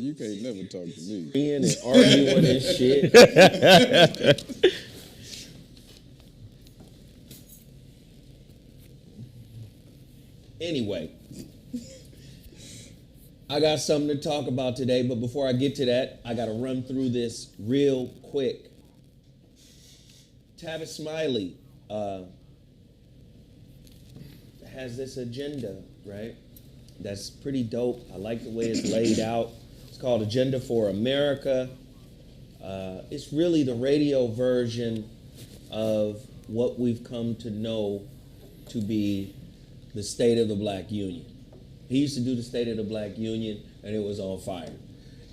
You can't never talk to me. And arguing and shit. Anyway, I got something to talk about today, but before I get to that, I got to run through this real quick. Tavis Smiley has this agenda, right? That's pretty dope. I like the way it's laid out. It's called Agenda for America. It's really the radio version of what we've come to know to be the State of the Black Union. He used to do the State of the Black Union, and it was on fire.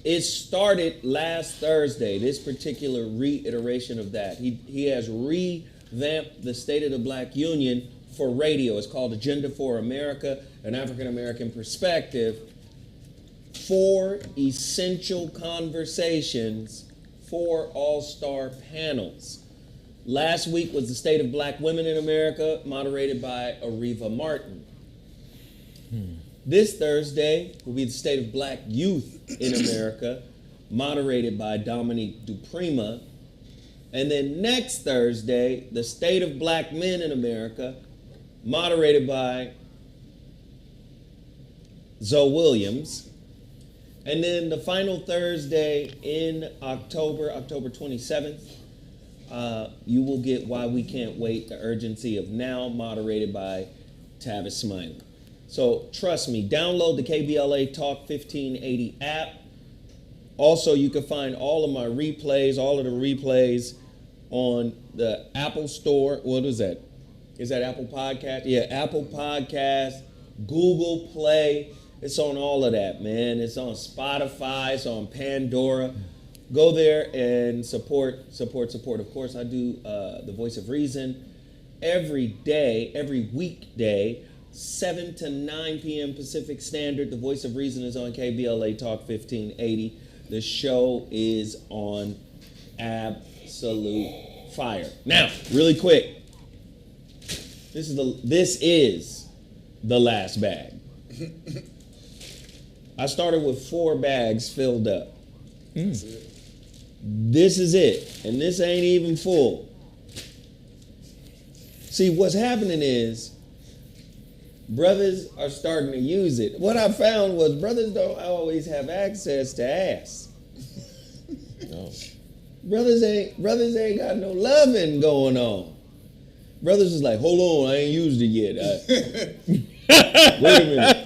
It started last Thursday, this particular reiteration of that. He has revamped the State of the Black Union for radio. It's called Agenda for America, an African-American perspective. 4 essential conversations, 4 all-star panels. Last week was the State of Black Women in America, moderated by Areva Martin. This Thursday will be the State of Black Youth in America, moderated by Dominique Duprima. And then next Thursday, the State of Black Men in America, moderated by Zoe Williams. And then the final Thursday in October 27th, you will get Why We Can't Wait, The Urgency of Now, moderated by Tavis Smiley. So trust me, download the KBLA Talk 1580 app. Also, you can find all of my replays, all of the replays on the Apple Store. What is that? Is that Apple Podcast? Yeah, Apple Podcast, Google Play. It's on all of that, man. It's on Spotify. It's on Pandora. Go there and support. Of course, I do the Voice of Reason every day, every weekday, 7 to 9 p.m. Pacific Standard. The Voice of Reason is on KBLA Talk 1580. The show is on absolute fire. Now, really quick, this is the last bag. I started with 4 bags filled up. This is it, and this ain't even full. See, what's happening is brothers are starting to use it. What I found was brothers don't always have access to ass. No. Brothers ain't got no loving going on. Brothers is like, hold on, I ain't used it yet. Wait a minute.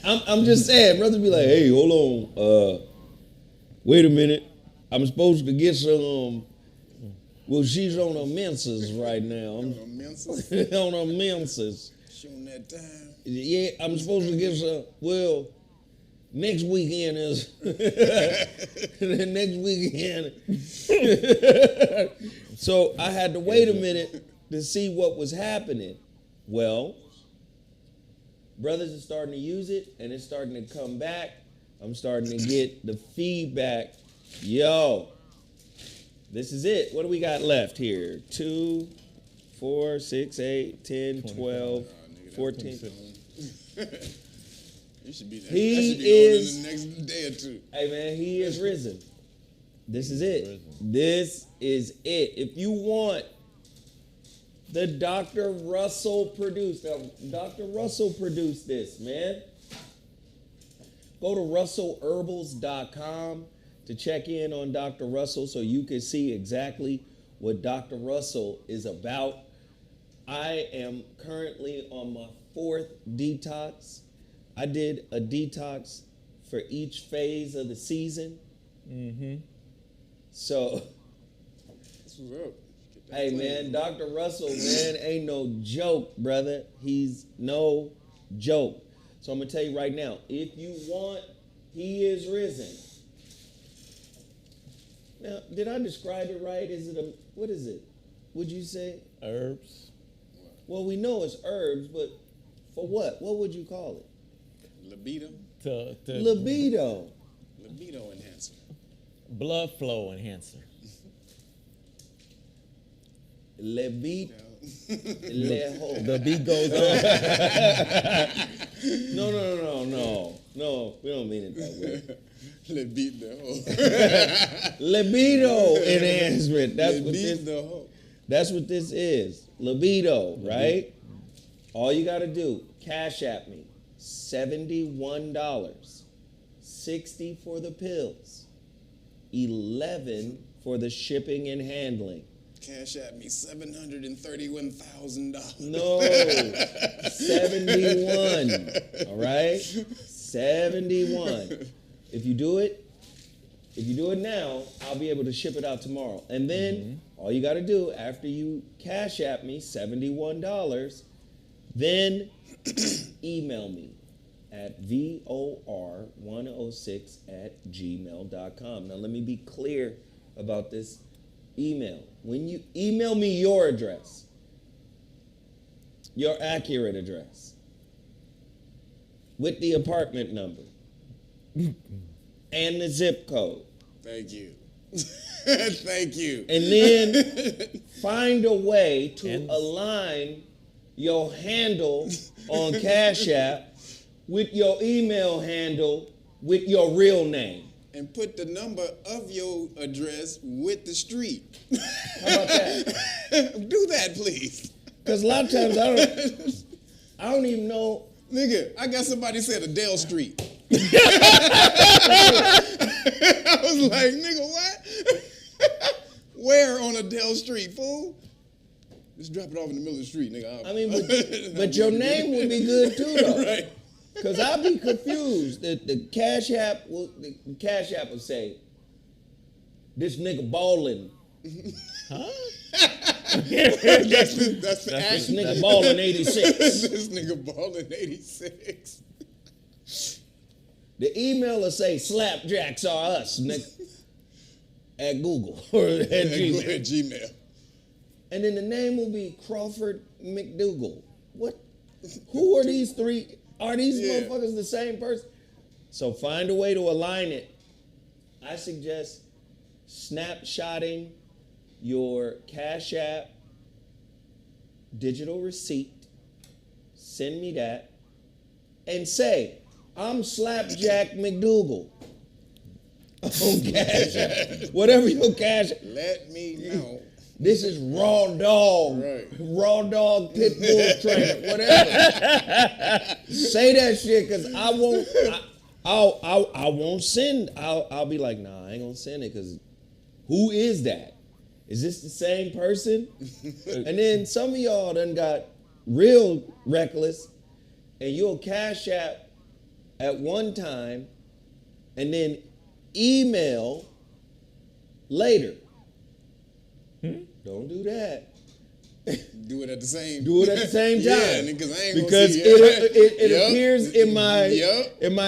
I'm just saying, brothers be like, hey, hold on, wait a minute. I'm supposed to get some, well, she's on her menses right now. On her menses? On her menses. She on that time? Yeah, I'm supposed to get some, well, next weekend is, next weekend. So I had to wait a minute to see what was happening. Well, brothers are starting to use it, and it's starting to come back. I'm starting to get the feedback. Yo, this is it. What do we got left here? 2, 4, 6, 8, 10, 12, 14. You should be there. He should be is on in the next day or 2. Hey man, he is risen. This is it. This is it. If you want the Dr. Russell produced, Dr. Russell produced this, man. Go to russellherbals.com to check in on Dr. Russell so you can see exactly what Dr. Russell is about. I am currently on my 4th detox. I did a detox for each phase of the season. So, That's what's up. hey man, Dr. Russell, man, ain't no joke, brother. He's no joke. So I'm gonna tell you right now, if you want, he is risen. Now, did I describe it right? Is it what is it? Would you say? Herbs. Well, we know it's herbs, but for what? What would you call it? Libido? Libido. Libido enhancer. Blood flow enhancer. Libido. The beat goes on. No, we don't mean it that way. Libido. Libido enhancement. Libido. That's what this is. Libido, right? All you got to do, Cash App me, $71. 60 for the pills. 11 for the shipping and handling. Cash at me $731,000. No, 71. All right, 71. If you do it now, I'll be able to ship it out tomorrow. And then all you got to do after you Cash App me $71, then email me at vor106@gmail.com. Now let me be clear about this email. When you email me your address, your accurate address, with the apartment number and the zip code. Thank you. Thank you. And then find a way to align your handle on Cash App with your email handle with your real name. And put the number of your address with the street. How about that? Do that, please. Because a lot of times I don't even know. Nigga, I got somebody said Adele Street. I was like, nigga, what? Where on Adele Street, fool? Just drop it off in the middle of the street, nigga. But your name would be good too, though. Right. Because I'll be confused. The Cash App will say, this nigga ballin'. Huh? that's the This nigga ballin' 86. This nigga ballin' 86. The email will say, slapjacks are us, nigga. At Google or at Gmail. At Gmail. And then the name will be Crawford McDougal. What? Who are these three? Are these motherfuckers the same person? So find a way to align it. I suggest snapshotting your Cash App digital receipt. Send me that. And say, I'm Slapjack McDougal. On Cash App. Whatever your Cash App. Let me know. This is Raw Dog, right. Raw Dog Pit Bull Trainer, whatever. Say that shit, cause I won't send. I'll be like, nah, I ain't gonna send it, cause who is that? Is this the same person? And then some of y'all done got real reckless, and you'll Cash App at one time, and then email later. Don't do that. Do it at the same. Do it at the same time. Yeah, because I ain't because gonna see it appears in my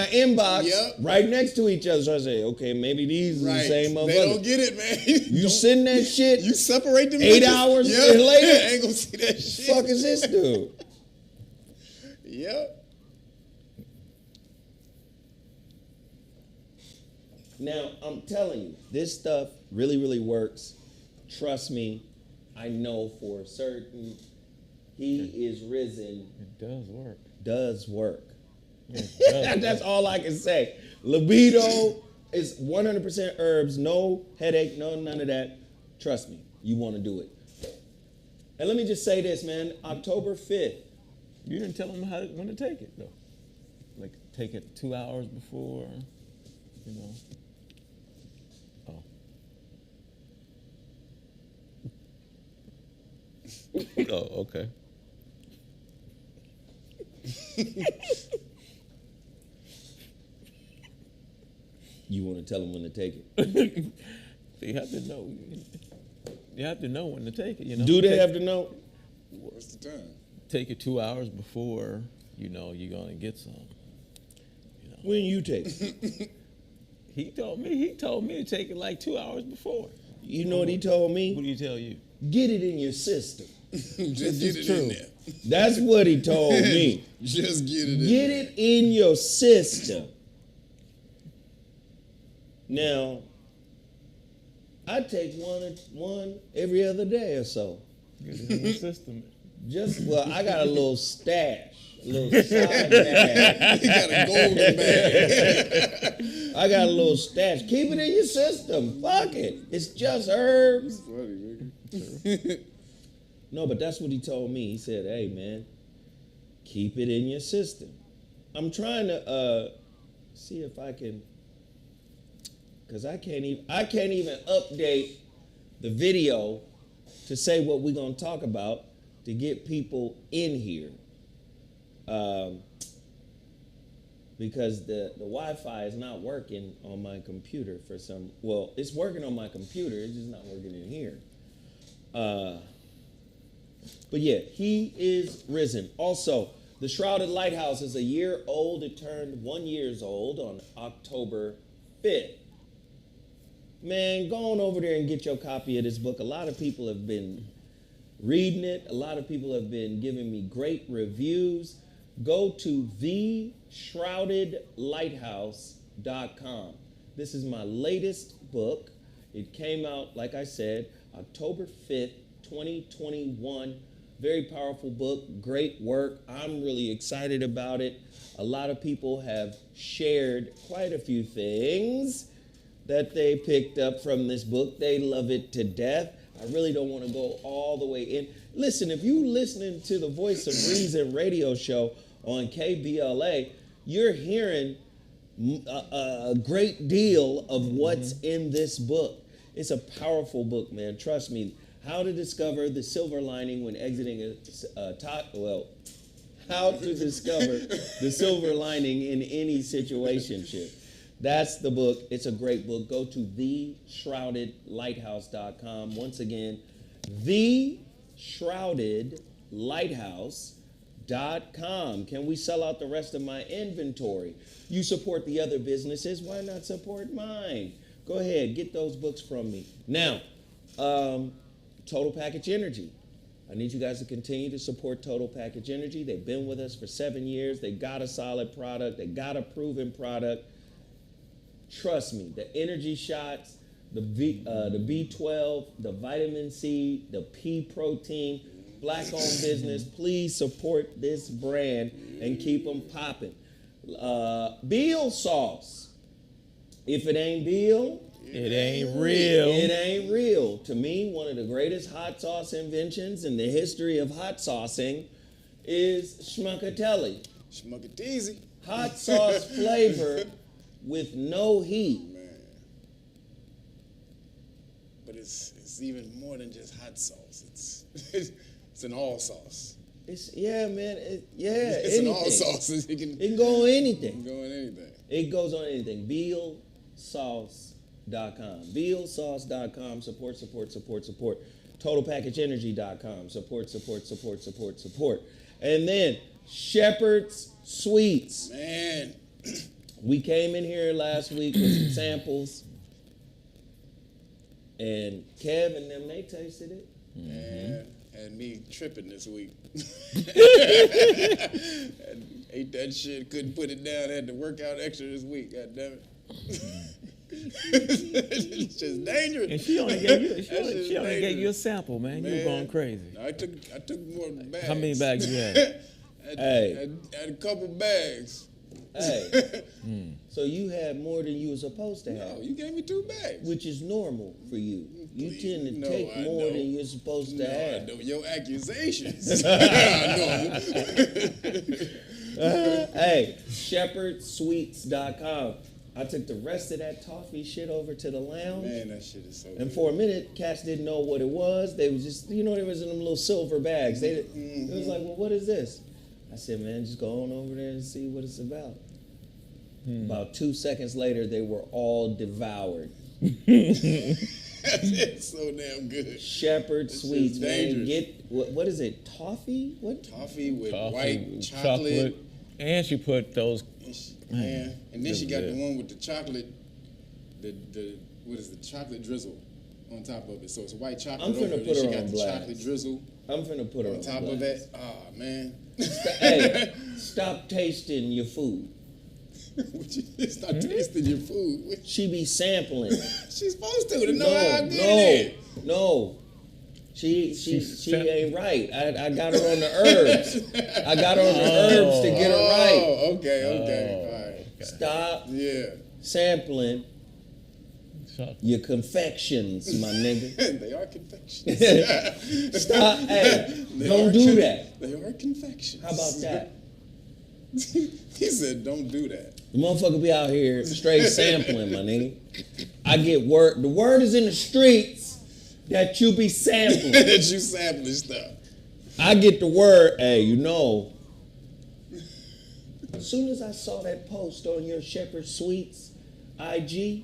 inbox Yep. right next to each other. So I say, okay, maybe these are the same motherfuckers. They don't get it, man. You send that shit. You separate them 8 hours later. I ain't gonna see that shit. What the fuck is this dude? Yep. Now I'm telling you, this stuff really, really works. Trust me, I know for certain he is risen. It does work. Does work. It does That's all I can say. Libido is 100% herbs, no headache, no none of that. Trust me, you want to do it. And let me just say this, man. October 5th. You didn't tell him when to take it, though. Like, take it 2 hours before, you know. Oh, okay. You want to tell them when to take it? So you have to know. You have to know when to take it. You know. Do they have to know? What's the time? Take it 2 hours before. You know you're gonna get some. You know. When you take it? He told me to take it like 2 hours before. You know what he told me? What did he tell you? Get it in your system. Just get it in there. That's what he told me. Just get it in Get there. it in your system. Now, I take one every other day or so. Get it in your system. I got a little stash. A little side bag. You got a golden bag. I got a little stash. Keep it in your system. Fuck it. It's just herbs. Funny, nigga. No, but that's what he told me. He said, hey, man, keep it in your system. I'm trying to see if I can, because I can't even update the video to say what we're going to talk about to get people in here. Because the Wi-Fi is not working on my computer for some, well, it's working on my computer, it's just not working in here. But yeah, he is risen. Also, the Shrouded Lighthouse is a year old. It turned 1 year old on October 5th. Man, go on over there and get your copy of this book. A lot of people have been reading it. A lot of people have been giving me great reviews. Go to theshroudedlighthouse.com. This is my latest book. It came out, like I said, October 5th, 2021. Very powerful book, great work. I'm really excited about it. A lot of people have shared quite a few things that they picked up from this book. They love it to death. I really don't want to go all the way in. Listen, if you listening to the Voice of Reason radio show on KBLA, you're hearing a great deal of what's in this book. It's a powerful book, man. Trust me. How to discover the silver lining when exiting how to discover the silver lining in any situationship. That's the book. It's a great book. Go to theshroudedlighthouse.com. Once again, theshroudedlighthouse.com. Can we sell out the rest of my inventory? You support the other businesses. Why not support mine? Go ahead. Get those books from me. Now, Total Package Energy. I need you guys to continue to support Total Package Energy. They've been with us for 7 years. They got a solid product. They got a proven product. Trust me, the energy shots, the B12, the vitamin C, the pea protein, black-owned business. Please support this brand and keep them popping. Beal sauce. If it ain't Beal, it ain't real. It ain't real. To me, one of the greatest hot sauce inventions in the history of hot saucing is Schmuckatelli. Schmuckateezy. Hot sauce flavor with no heat. Man. But it's even more than just hot sauce. It's an all sauce. It's man. It's anything. an all sauce. It can go on anything. go on anything. It goes on anything. BealSauce.com. BealSauce.com. Support. TotalPackageEnergy.com. Support. And then Shepherd's Sweets. Man. We came in here last week with some samples, and Kev and them, they tasted it. Man, had me tripping this week. Ate that shit, couldn't put it down, had to work out extra this week, god damn it. It's just dangerous. And she only gave you a sample, man. You were going crazy. No, I took more bags. How many bags you had? I had a couple bags. Hey, so you had more than you were supposed to have. No, you gave me 2 bags. Which is normal for you. You Please. tend to No, take I more know. than you're supposed to I have. know your accusations. I Hey, shepherdsweets.com. I took the rest of that toffee shit over to the lounge. Man, that shit is so And good. for a minute, cats didn't know what it was. They was just, they was in them little silver bags. It was like, well, what is this? I said, man, just go on over there and see what it's about. About 2 seconds later, they were all devoured. It's so damn good. Shepherd This Sweets, is man. dangerous. Get, what is it, toffee? What? Toffee with Coffee, white chocolate. And she put those. And then she got good. the one with the chocolate, what is the chocolate drizzle on top of it. So it's white chocolate I'm finna over it. put She her got on the blast. chocolate drizzle I'm finna put her on top blast. of that. Oh, man. Hey, stop tasting your food. Stop tasting your food. She be sampling. She's supposed to know how good it is. No. She ain't right. I got her on the herbs. I got her on the herbs to get her right. Oh, okay. All right. Stop Yeah. sampling your confections, my nigga. They are confections. Stop. Hey, don't do that. They are confections. How about that? He said, don't do that. The motherfucker be out here straight sampling, my nigga. I get word. The word is in the streets that you be sampling. That you sampling stuff. I get the word, hey, you know. As soon as I saw that post on your Shepherd Sweets IG.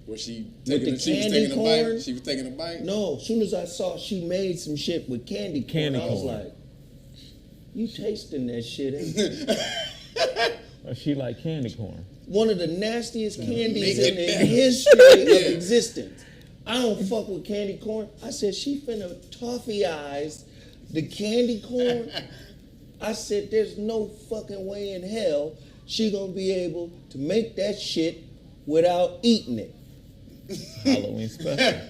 Was she With taking the she was candy taking a corn? bite? She was taking a bite? No, as soon as I saw she made some shit with candy corn, I was like, you tasting that shit, ain't you? She like candy corn. One of the nastiest candies Make in it the better. history of Yeah. existence. I don't fuck with candy corn. I said, she finna toffee-eyes the candy corn. I said, there's no fucking way in hell she gonna be able to make that shit without eating it. Halloween special.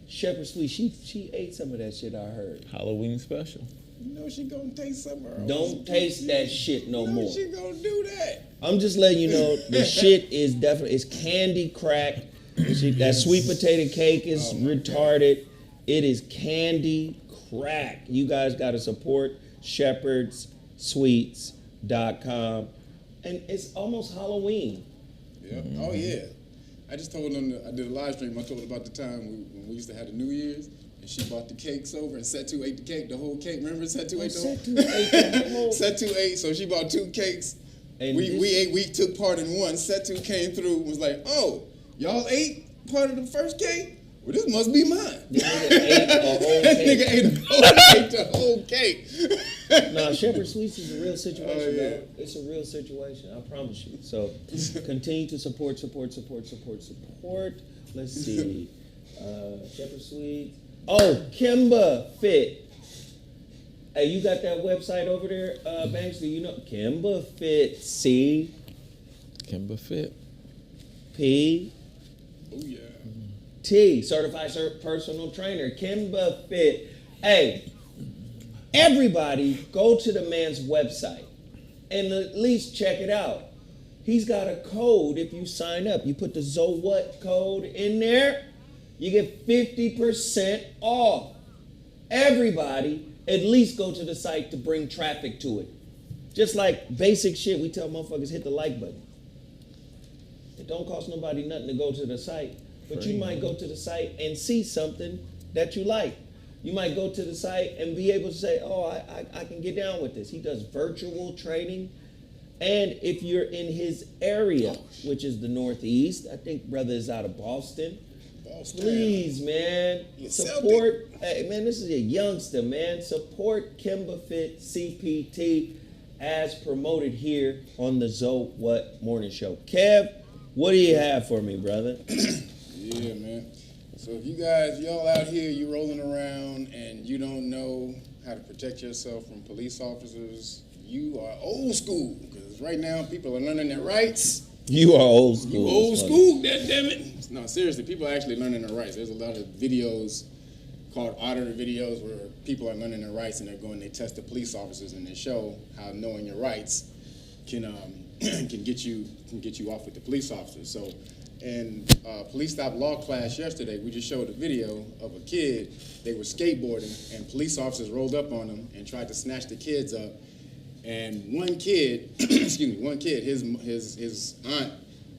Shepherd Sweet, she ate some of that shit, I heard. Halloween special. You know she gonna taste some of her own Don't taste that shit no You know more. she gonna do that. I'm just letting you know the shit is definitely, it's candy crack. That sweet potato cake is retarded. It is candy crack. You guys got to support shepherdssweets.com. And it's almost Halloween. Yeah. Oh yeah. I just told them I did a live stream. I told them about the time when we used to have the New Year's, and she bought the cakes over, and Setu ate the cake, the whole cake. Remember Setu ate the whole? Setu ate the whole. Setu ate, so she bought 2 cakes. And We took part in one. Setu came through and was like, oh, y'all ate part of the first cake? Well, this must be mine. The nigga ate a whole That cake. nigga ate the whole cake. No, Shepherd Sweets is a real situation, Oh, yeah. dog. It's a real situation, I promise you. So continue to support. Let's see. Shepherd Sweets. Oh, Kimber Fit. Hey, you got that website over there, Banks? Do you know? Kimber Fit, C. Kimber Fit. P. Oh, yeah. T, certified personal trainer, Kimber Fit. Hey, everybody go to the man's website and at least check it out. He's got a code if you sign up. You put the ZOWHAT code in there, you get 50% off. Everybody at least go to the site to bring traffic to it. Just like basic shit, we tell motherfuckers hit the like button. It don't cost nobody nothing to go to the site. But you might go to the site and see something that you like. You might go to the site and be able to say, oh, I can get down with this. He does virtual training. And if you're in his area, which is the Northeast, I think brother is out of Boston. Please, man, support. Hey, man, this is a youngster, man. Support Kimber Fit CPT as promoted here on the ZOWHAT Morning Show. Kev, what do you have for me, brother? Yeah, man. So if y'all out here, you rolling around and you don't know how to protect yourself from police officers, you are old school. Because right now, people are learning their rights. You are old school. You old school, damn it. No, seriously, people are actually learning their rights. There's a lot of videos called auditor videos where people are learning their rights and they're going, they test the police officers and they show how knowing your rights can get you off with the police officers. So in police stop law class yesterday, we just showed a video of a kid. They were skateboarding and police officers rolled up on them and tried to snatch the kids up. And one kid, his aunt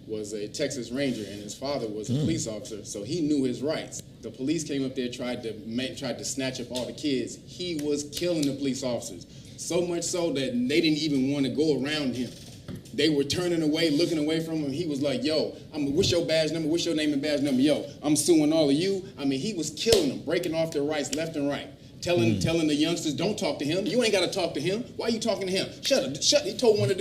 was a Texas Ranger and his father was a police officer, so he knew his rights. The police came up there, tried to snatch up all the kids. He was killing the police officers, so much so that they didn't even want to go around him. They were turning away, looking away from him. He was like, yo, what's your badge number? What's your name and badge number? Yo, I'm suing all of you. I mean, he was killing them, breaking off their rights left and right. Telling the youngsters, don't talk to him. You ain't got to talk to him. Why are you talking to him? Shut up. He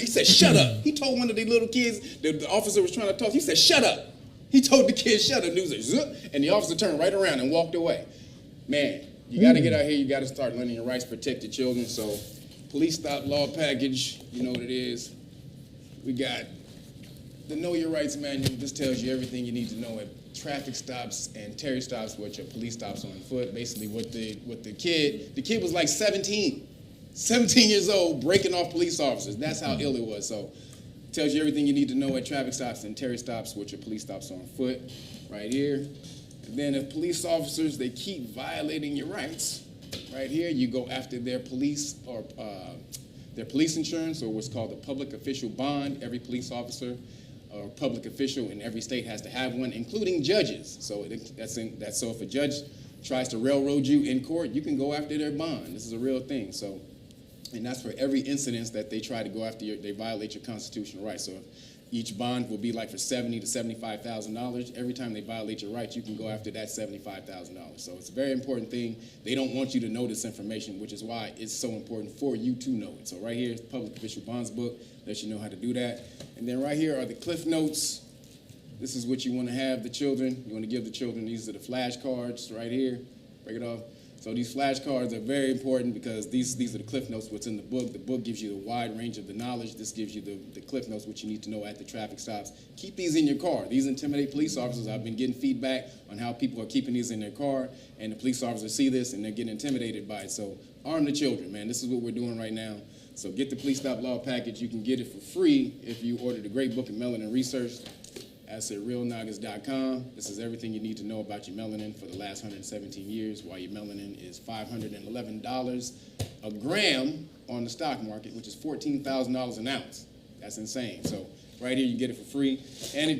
said, shut up. He told one of the little kids, the officer was trying to talk. He said, shut up. He told the kid, shut up. And he was like, zup. And the officer turned right around and walked away. Man, you got to get out here. You got to start learning your rights, protect your children. So police stop law package, you know what it is. We got the Know Your Rights manual, this tells you everything you need to know at traffic stops and Terry stops, which are police stops on foot. Basically, what the kid was like 17 years old, breaking off police officers. That's how ill it was. So, it tells you everything you need to know at traffic stops and Terry stops, which are police stops on foot, right here. And then if police officers, they keep violating your rights, right here, you go after their police or their police insurance, or what's called a public official bond. Every police officer or public official in every state has to have one, including judges. So so if a judge tries to railroad you in court, you can go after their bond. This is a real thing. So, and that's for every incident that they try to go after they violate your constitutional rights. So each bond will be like for $70,000 to $75,000. Every time they violate your rights, you can go after that $75,000. So it's a very important thing. They don't want you to know this information, which is why it's so important for you to know it. So right here is the Public Official Bonds book, lets you know how to do that. And then right here are the Cliff Notes. This is what you want to have the children. You want to give the children, these are the flashcards right here. Break it off. So these flashcards are very important because these are the Cliff Notes, what's in the book. The book gives you the wide range of the knowledge. This gives you the Cliff Notes, what you need to know at the traffic stops. Keep these in your car. These intimidate police officers. I've been getting feedback on how people are keeping these in their car, and the police officers see this and they're getting intimidated by it. So arm the children, man. This is what we're doing right now. So get the Police Stop Law package. You can get it for free if you order the Great Book of Melanin Research. That's at realnaggas.com. This is everything you need to know about your melanin for the last 117 years, while your melanin is $511 a gram on the stock market, which is $14,000 an ounce. That's insane. So right here, you get it for free. And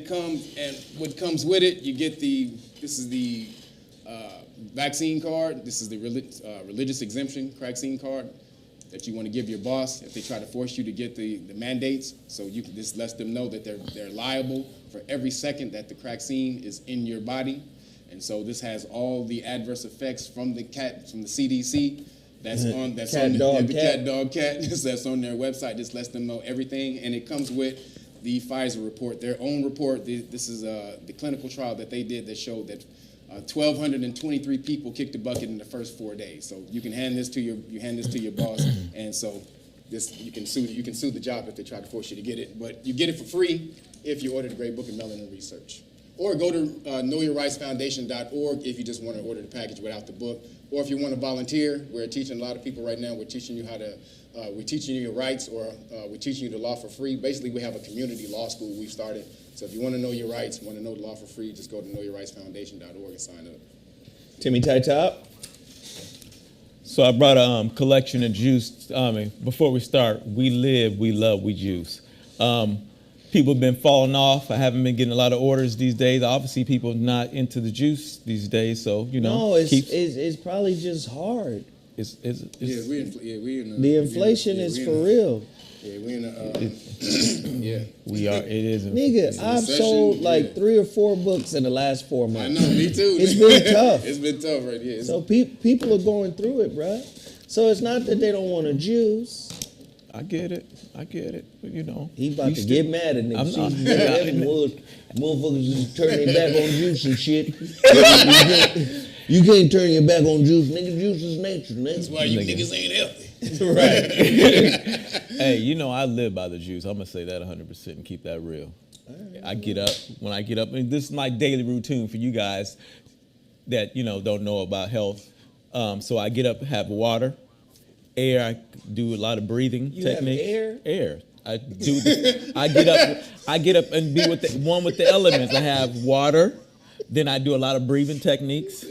what comes with it, you get this is the vaccine card. This is the religious exemption vaccine card that you want to give your boss if they try to force you to get the mandates. So this lets them know that they're liable for every second that the vaccine is in your body. And so this has all the adverse effects from the CDC. That's on the cat dog cat. That's on their website. This lets them know everything, and it comes with the Pfizer report, their own report. This is the clinical trial that they did that showed that 1,223 people kicked the bucket in the first 4 days. So you can hand this to your boss, and so you can sue the job if they try to force you to get it. But you get it for free if you order the Great Book of Melanin Research, or go to knowyourrightsfoundation.org if you just want to order the package without the book, or if you want to volunteer. We're teaching a lot of people right now. We're teaching you we're teaching you your rights, or we're teaching you the law for free. Basically, we have a community law school we've started. So if you want to know your rights, want to know the law for free, just go to knowyourrightsfoundation.org and sign up. Timmy Tie Top. So I brought a collection of juice. Before we start, we live, we love, we juice. People have been falling off. I haven't been getting a lot of orders these days. Obviously, people are not into the juice these days. So no, it's probably just hard. We in the inflation is for real. Yeah, we in a we are. It is. Nigga, I've sold like 3 or 4 books in the last 4 months. I know, me too. It's been tough. It's been tough, right? Yeah. So people are going through it, bruh. So it's not that they don't want to juice. I get it. But he about to get mad at niggas. Motherfuckers turn their back on juice and shit. You can't turn your back on juice, nigga. Juice is nature, nigga. That's why you niggas ain't healthy. Right. Hey, I live by the juice. I'm gonna say that 100% and keep that real. I get up. When I get up, this is my daily routine for you guys that don't know about health. So I get up, have water, air. I do a lot of breathing technique. Have air. I do. I get up and be with the elements. I have water. Then I do a lot of breathing techniques.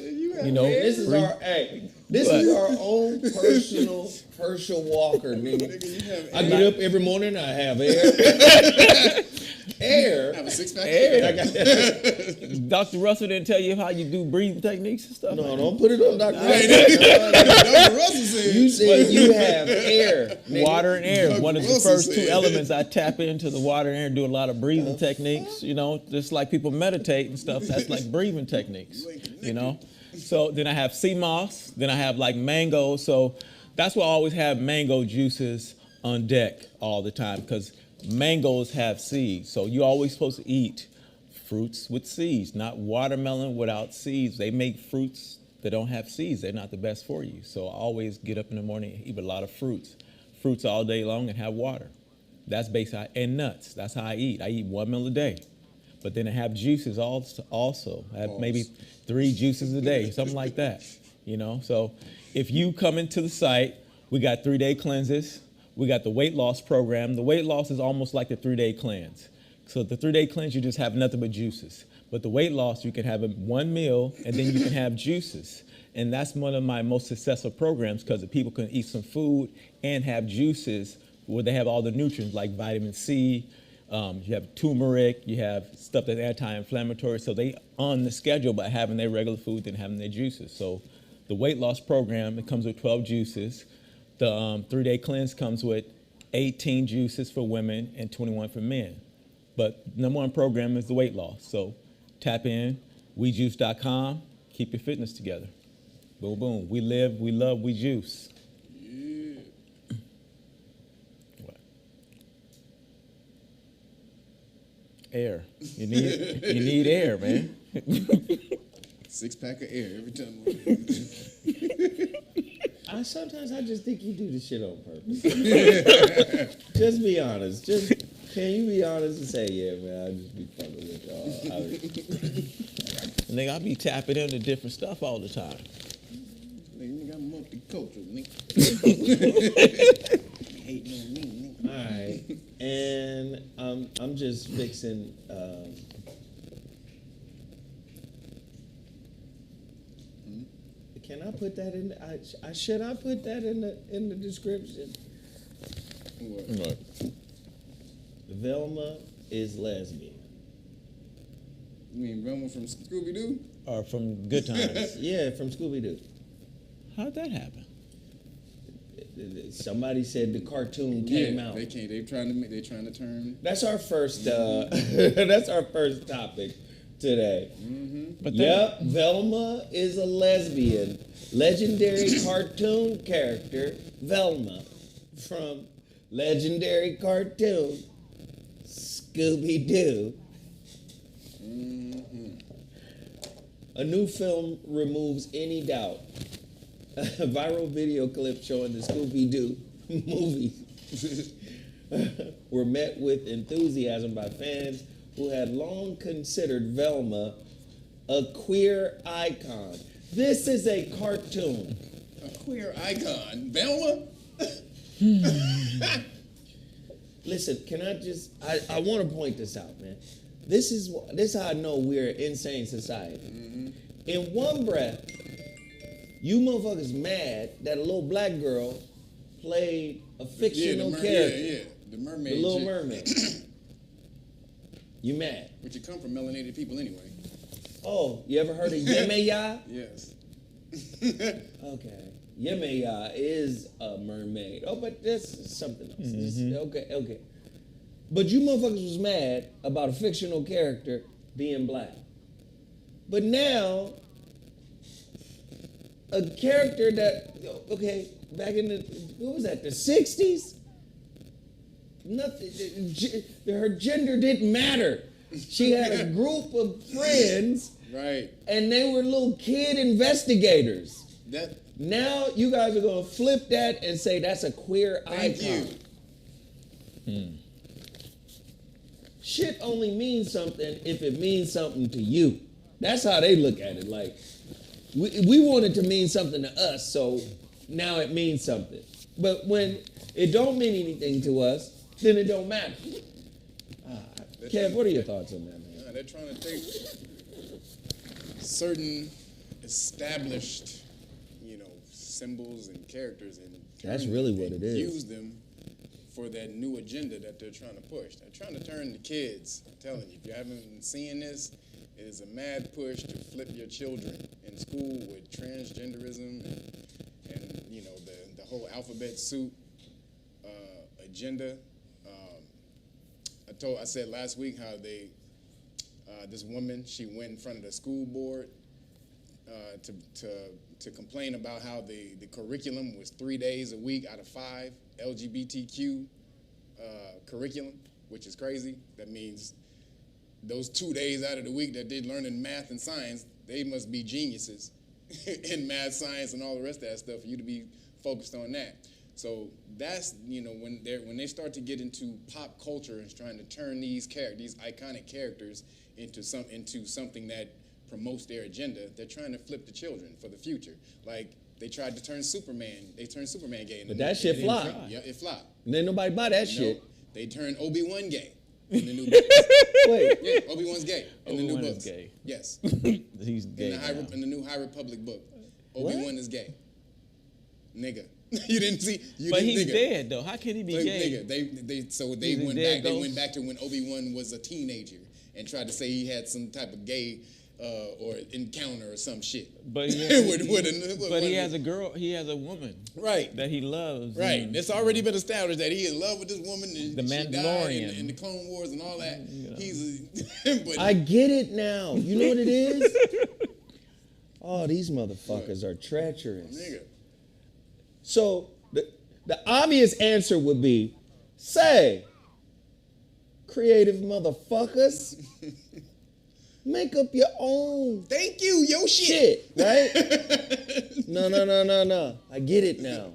This is our own personal Herschel Walker, nigga. I get up every morning. I have air. Air. Have a 6-pack. Air. Dr. Russell didn't tell you how you do breathing techniques and stuff? No, don't put it on Dr. Russell. Dr. Russell said. You said you have air. Nigga. Water and air. One of the first 2 elements. I tap into the water and air, do a lot of breathing techniques. Just like people meditate and stuff. That's like breathing techniques. So then I have sea moss. Then I have like mango. So that's why I always have mango juices on deck all the time, because mangoes have seeds. So you're always supposed to eat fruits with seeds, not watermelon without seeds. They make fruits that don't have seeds. They're not the best for you. So I always get up in the morning and eat a lot of fruits all day long and have water. That's based on, and nuts. That's how I eat. I eat 1 meal a day. But then I have juices also. I have maybe 3 juices a day, something like that. You know, so if you come into the site, we got 3-day cleanses. We got the weight loss program. The weight loss is almost like the 3-day cleanse. So the 3-day cleanse, you just have nothing but juices. But the weight loss, you can have 1 meal and then you can have juices. And that's one of my most successful programs because people can eat some food and have juices where they have all the nutrients like vitamin C, you have turmeric, you have stuff that's anti-inflammatory. So they on the schedule by having their regular food and having their juices. So the weight loss program, it comes with 12 juices. The 3-day cleanse comes with 18 juices for women and 21 for men. But number one program is the weight loss. So tap in, wejuice.com, keep your fitness together. Boom, boom. We live, we love, we juice. Yeah. What? Air. You need air, man. 6-pack of air every time. Sometimes I just think you do this shit on purpose. Just be honest. Can you be honest and say, yeah, man, I just be fucking with y'all. Nigga, I be tapping into different stuff all the time. Nigga, I'm multicultural, nigga. Hating on me, nigga. All right, and I'm just fixing. Can I put that in? Should I put that in the description? What? Velma is lesbian. You mean Velma from Scooby-Doo? Or from Good Times. Yeah, from Scooby-Doo. How'd that happen? Somebody said the cartoon came out. They can't. They're trying to turn. That's our first. That's our first topic today. Mm-hmm. But yep, Velma is a lesbian. Legendary cartoon character Velma from legendary cartoon Scooby-Doo. Mm-hmm. A new film removes any doubt. A viral video clip showing the Scooby-Doo movies were met with enthusiasm by fans who had long considered Velma a queer icon. This is a cartoon. A queer icon. Velma? Listen, can I just, I want to point this out, man. This is how I know we're an insane society. Mm-hmm. In one breath, you motherfuckers mad that a little black girl played a fictional character. Yeah, the mermaid. The Little Mermaid. You mad? Which you come from melanated people anyway. Oh, you ever heard of Yemeya? Yes. Okay. Yemeya is a mermaid. Oh, but that's something else. Mm-hmm. Okay. But you motherfuckers was mad about a fictional character being black. But now, a character that, okay, back in the, what was that, the 60s? Nothing, her gender didn't matter. She had a group of friends, right, and they were little kid investigators. That now you guys are gonna flip that and say that's a queer thank icon. you. Shit only means something if it means something to you. That's how they look at it. Like we want it to mean something to us, so now it means something. But when it don't mean anything to us, then it don't matter. Kev, what are your thoughts on that, man? They're trying to take certain established, symbols and characters and that's really what it is. Use them for that new agenda that they're trying to push. They're trying to turn the kids. I'm telling you, if you haven't been seeing this, it is a mad push to flip your children in school with transgenderism and the whole alphabet soup agenda. I said last week how this woman, she went in front of the school board to complain about how the curriculum was 3 days a week out of 5 LGBTQ curriculum, which is crazy. That means those 2 days out of the week that they're learning math and science, they must be geniuses in math, science, and all the rest of that stuff for you to be focused on that. So that's, when they start to get into pop culture and trying to turn these iconic characters into something that promotes their agenda, they're trying to flip the children for the future. Like they tried to turn Superman. They turned Superman gay. But that shit flopped. Yeah, it flopped. And then nobody buy that shit. They turned Obi-Wan gay in the new books. Wait. Yeah, Obi-Wan's gay in the new Obi-Wan books. is gay. Yes. He's gay In the new High Republic book, What? Obi-Wan is gay. Nigga. You didn't see? But he's nigga. dead though. How can he be gay? Nigga. They He's a went dead back. They ghost? went back to when Obi-Wan was a teenager and tried to say he had some type of gay or encounter or some shit. But he has, With he has a girl. He has a woman right. that he loves. Right. and- It's already been established that he in love with this woman. And The she died Mandalorian. in the Clone Wars and all that. know. But I get it now. You know what it is? Oh, these motherfuckers are treacherous. nigga. So the obvious answer would be, say, creative motherfuckers, make up your own Thank you, yo shit. shit, right? No. I get it now.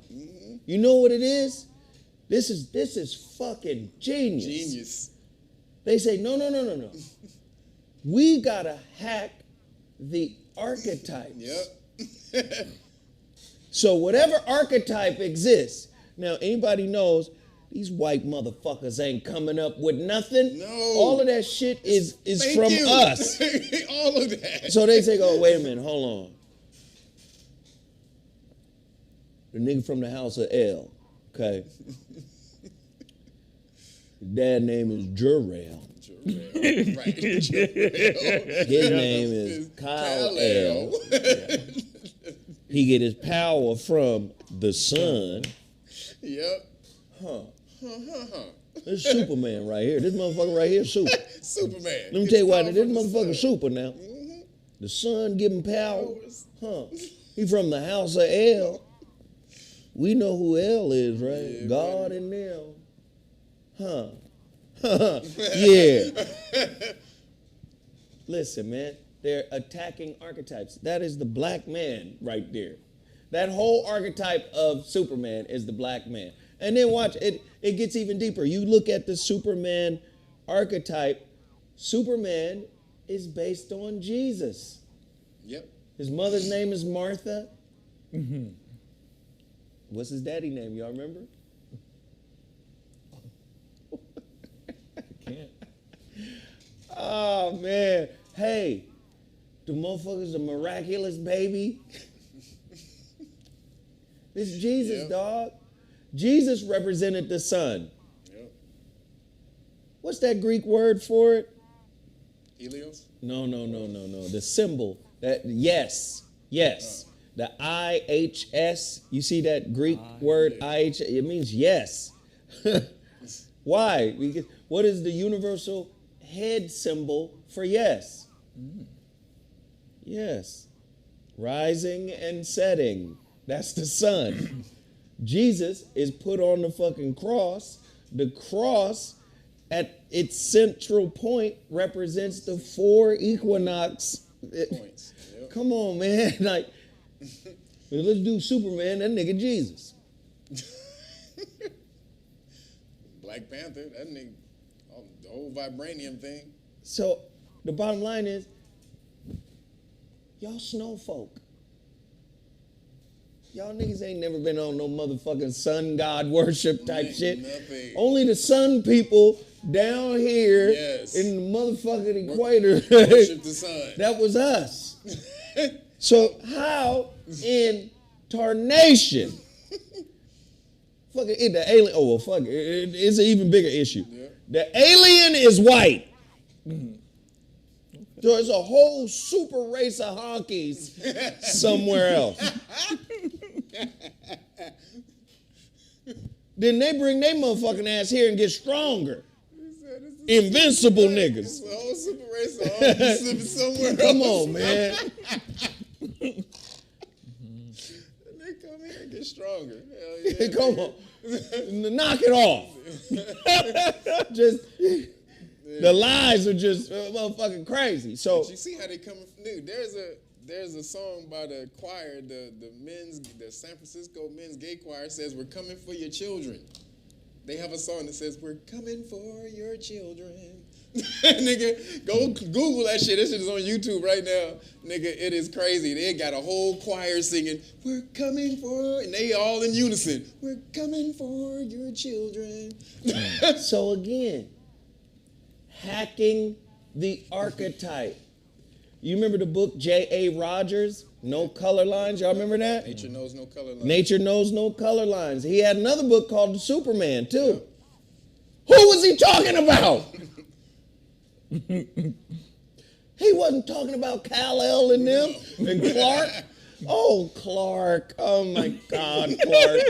You know what it is? This is fucking genius. Genius. They say, no. We gotta hack the archetypes. Yep. So whatever archetype exists, now anybody knows these white motherfuckers ain't coming up with nothing. No. All of that shit is Thank from you. us. All of that. So they say, oh, wait a minute, hold on. The nigga from the house of L, okay? His dad name is Jarrell. Right. His name is Kyle L. He get his power from the sun. Yep. This is Superman right here. This motherfucker right here is super. Superman. Let me tell you why this motherfucker super now. The sun give him power. He from the house of L. We know who L is, right? Yeah, God and them. Yeah. Listen, man. They're attacking archetypes. That is the black man right there. That whole archetype of Superman is the black man. And then watch, it gets even deeper. You look at the Superman archetype. Superman is based on Jesus. Yep. His mother's name is Martha. What's his daddy name? Y'all remember? Can't. Oh, man. Hey, the motherfuckers a miraculous baby. This is Jesus, Yep. dog. Jesus represented the sun. Yep. What's that Greek word for it? Helios? No. The symbol. That yes. The IHS. You see that Greek word IHS? It means yes. Why? Because what is the universal head symbol for yes? Yes. Rising and setting. That's the sun. Jesus is put on the fucking cross. The cross at its central point represents the 4 equinox. Points. Yep. Come on, man. Like, let's do Superman, that nigga Jesus. Black Panther, that nigga, the whole vibranium thing. So the bottom line is, y'all snow folk. Y'all niggas ain't never been on no motherfucking sun god worship type shit. Nothing. Only the sun people down here Yes. in the motherfucking equator. Worship the sun. That was us. So how in tarnation? Fucking the alien. Oh well, fuck it. It's an even bigger issue. Yeah. The alien is white. So it's a whole super race of honkies somewhere else. Then they bring their motherfucking ass here and get stronger. Invincible niggas. It's a whole super race of all living somewhere else. Come on, man. They come here and get stronger. Hell yeah. Come on. Knock it off. Just the lies are just motherfucking crazy. So But you see how they coming from, dude, There's a song by the choir, the San Francisco men's gay choir says, "We're coming for your children." They have a song that says, "We're coming for your children." Nigga, go Google that shit. That shit is on YouTube right now. Nigga, it is crazy. They got a whole choir singing, "We're coming for," and they all in unison. "We're coming for your children." So again, hacking the archetype. You remember the book J.A. Rogers, No Color Lines? Y'all remember that? Nature Knows No Color Lines. Nature Knows No Color Lines. He had another book called The Superman, too. Who was he talking about? He wasn't talking about Kal-El and them and Clark. Oh, Clark. Oh, my God, Clark.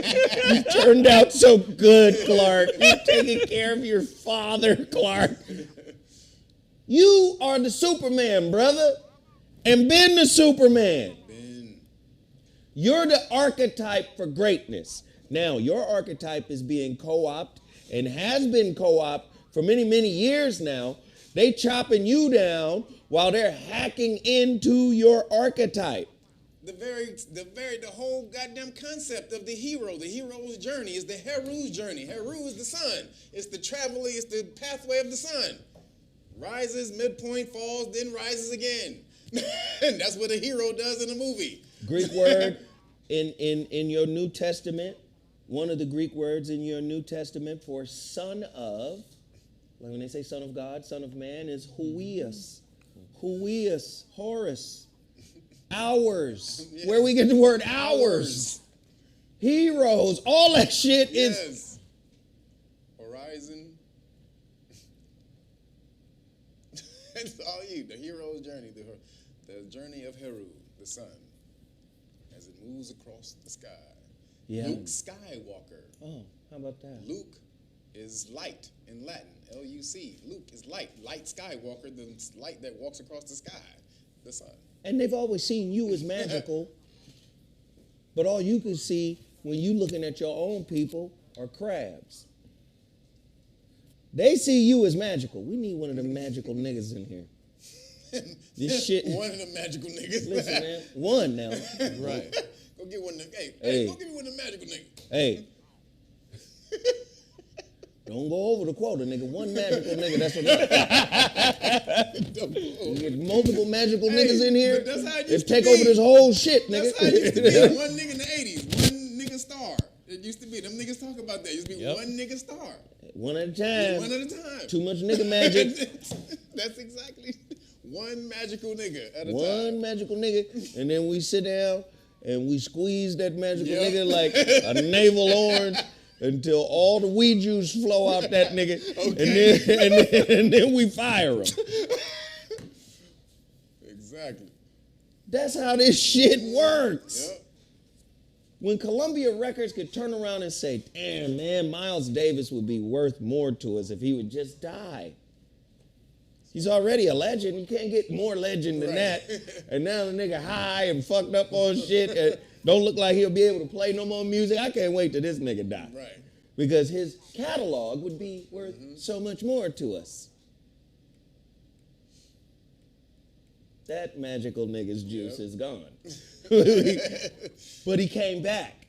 You turned out so good, Clark. You're taking care of your father, Clark. You are the Superman, brother, and been the Superman. You're the archetype for greatness. Now, your archetype is being co-opted and has been co-opted for many, many years now. They chopping you down while they're hacking into your archetype. The whole goddamn concept of the hero's journey is the Heru's journey. Heru is the sun. It's the it's the pathway of the sun. Rises, midpoint, falls, then rises again. And that's what a hero does in a movie. Greek word in your New Testament, one of the Greek words in your New Testament for son of, like when they say son of God, son of man, is huios. Huios, Horus. Hours. Yes. Where we get the word hours. Heroes. All that shit is. Horizon. It's all you. The hero's journey. The journey of Heru, the sun, as it moves across the sky. Yeah. Luke Skywalker. Oh, how about that? Luke is light in Latin. L-U-C. Luke is light. Light Skywalker, the light that walks across the sky, the sun. And they've always seen you as magical, but all you can see when you looking at your own people are crabs. They see you as magical. We need one of them magical niggas in here. This shit. One of them magical niggas. Listen, man. One now. Right. Go get one of them. Hey, go give me one of them magical niggas. Hey. Don't go over the quota, nigga. One magical nigga, that's what you get multiple magical niggas in here. That's how it used to take over this whole shit, nigga. That's how it used to be. One nigga in the 80s. One nigga star. It used to be. Them niggas talk about that. It used to be one nigga star. One at a time. One at a time. Too much nigga magic. That's exactly. One magical nigga at a time. One magical nigga. And then we sit down and we squeeze that magical nigga like a navel orange until all the weed juice flow out that nigga. Okay. And then we fire him. Exactly. That's how this shit works. Yep. When Columbia Records could turn around and say, damn, man, Miles Davis would be worth more to us if he would just die. He's already a legend. You can't get more legend than that. And now the nigga high and fucked up on shit and don't look like he'll be able to play no more music. I can't wait till this nigga die. Right. Because his catalog would be worth so much more to us. That magical nigga's juice is gone. But he came back.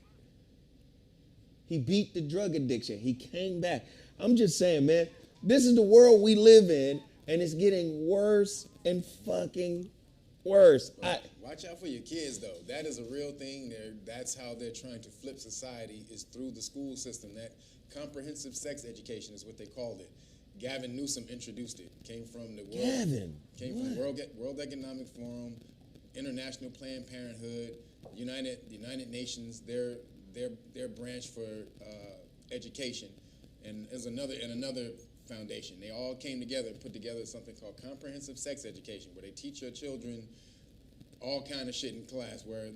He beat the drug addiction. He came back. I'm just saying, man, this is the world we live in, and it's getting worse and fucking worse. Watch out for your kids, though. That is a real thing. That's how they're trying to flip society, is through the school system. That comprehensive sex education is what they called it. Gavin Newsom introduced it. Came from the World Economic Forum, International Planned Parenthood, United Nations, their branch for education, and there's another foundation. They all came together and put together something called comprehensive sex education, where they teach your children all kind of shit in class, where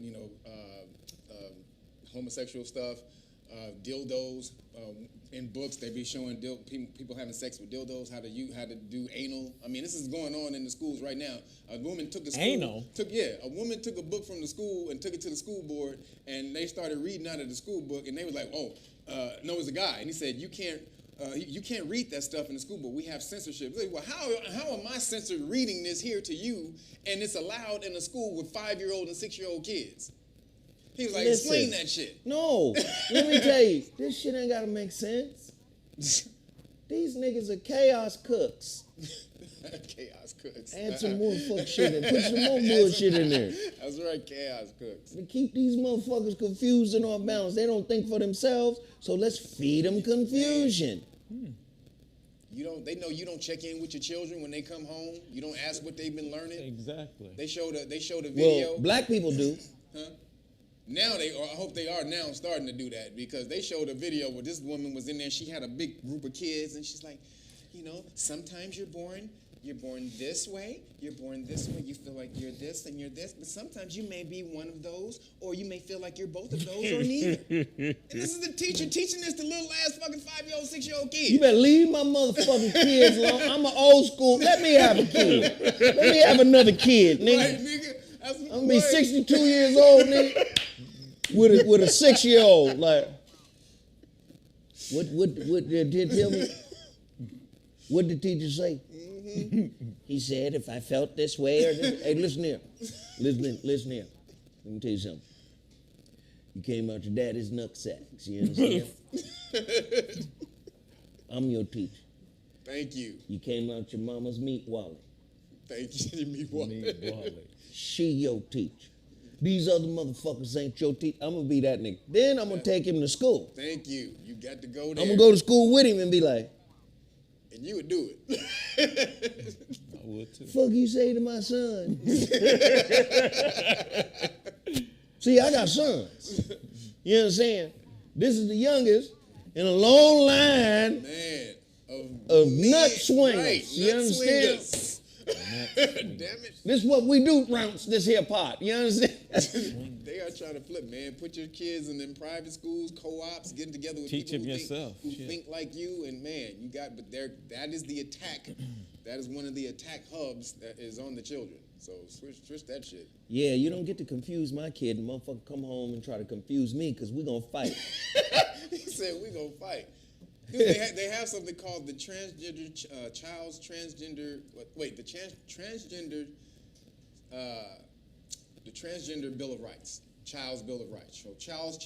homosexual stuff, dildos. In books, they be showing people having sex with dildos, how to do anal. I mean, this is going on in the schools right now. A woman took a woman took a book from the school and took it to the school board, and they started reading out of the school book, and they was like, no, it was a guy, and he said, you can't you can't read that stuff in the school, but we have censorship. Like, well, how am I censored reading this here to you, and it's allowed in a school with 5-year-old and 6-year-old kids? He was like, explain that shit. No, let me tell you, this shit ain't gotta make sense. These niggas are chaos cooks. Chaos cooks. Add some more fuck shit in. Put some more bullshit in there. That's right, chaos cooks. To keep these motherfuckers confused and off balance. They don't think for themselves, so let's feed them confusion. They know you don't check in with your children when they come home. You don't ask what they've been learning. Exactly. They showed a video. Well, black people do. Huh? Now I hope they are now starting to do that, because they showed a video where this woman was in there. She had a big group of kids, and she's like, sometimes you're born this way, you feel like you're this and you're this, but sometimes you may be one of those, or you may feel like you're both of those, or neither. And this is the teacher teaching this to little ass fucking 5-year-old, 6-year-old kids. You better leave my motherfucking kids alone. I'm an old school. Let me have a kid. Let me have another kid, nigga. Right, nigga? I'm gonna be 62 years old, nigga, with a 6-year-old. Like, what did tell me? What did the teacher say? He said, if I felt this way or this. Hey, listen here. Listen here. Let me tell you something. You came out your daddy's nutsack. You understand? I'm your teacher. Thank you. You came out your mama's meat wallet. Thank you, meat wallet. She your teacher. These other motherfuckers ain't your teacher. I'm going to be that nigga. Then I'm going to take him to school. Think you. You got to go there. I'm going to go to school with him and be like, and you would do it. I would too. Fuck you say to my son. See, I got sons. You understand? This is the youngest in a long line of nut swingers. Right, you understand? Damn it. This is what we do around this here pot. You understand? They are trying to flip, man. Put your kids in them private schools, co-ops, getting together with Teach people them yourself. who think like you, and man, that is the attack. That is one of the attack hubs that is on the children. So switch that shit. Yeah, you don't get to confuse my kid and motherfucker come home and try to confuse me because we gonna fight. He said we gonna fight. Dude, they have something called the transgender Bill of Rights, Child's Bill of Rights. So Child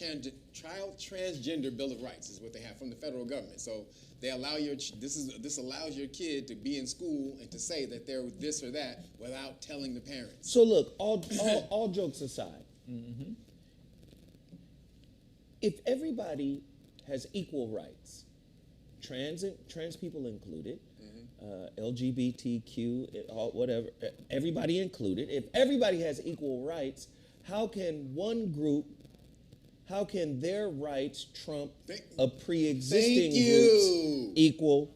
Transgender Bill of Rights is what they have from the federal government. So they allow this allows your kid to be in school and to say that they're this or that without telling the parents. So look, all jokes aside, if everybody has equal rights, trans people included, LGBTQ, whatever, everybody included, if everybody has equal rights, how can their rights trump a pre-existing group's equal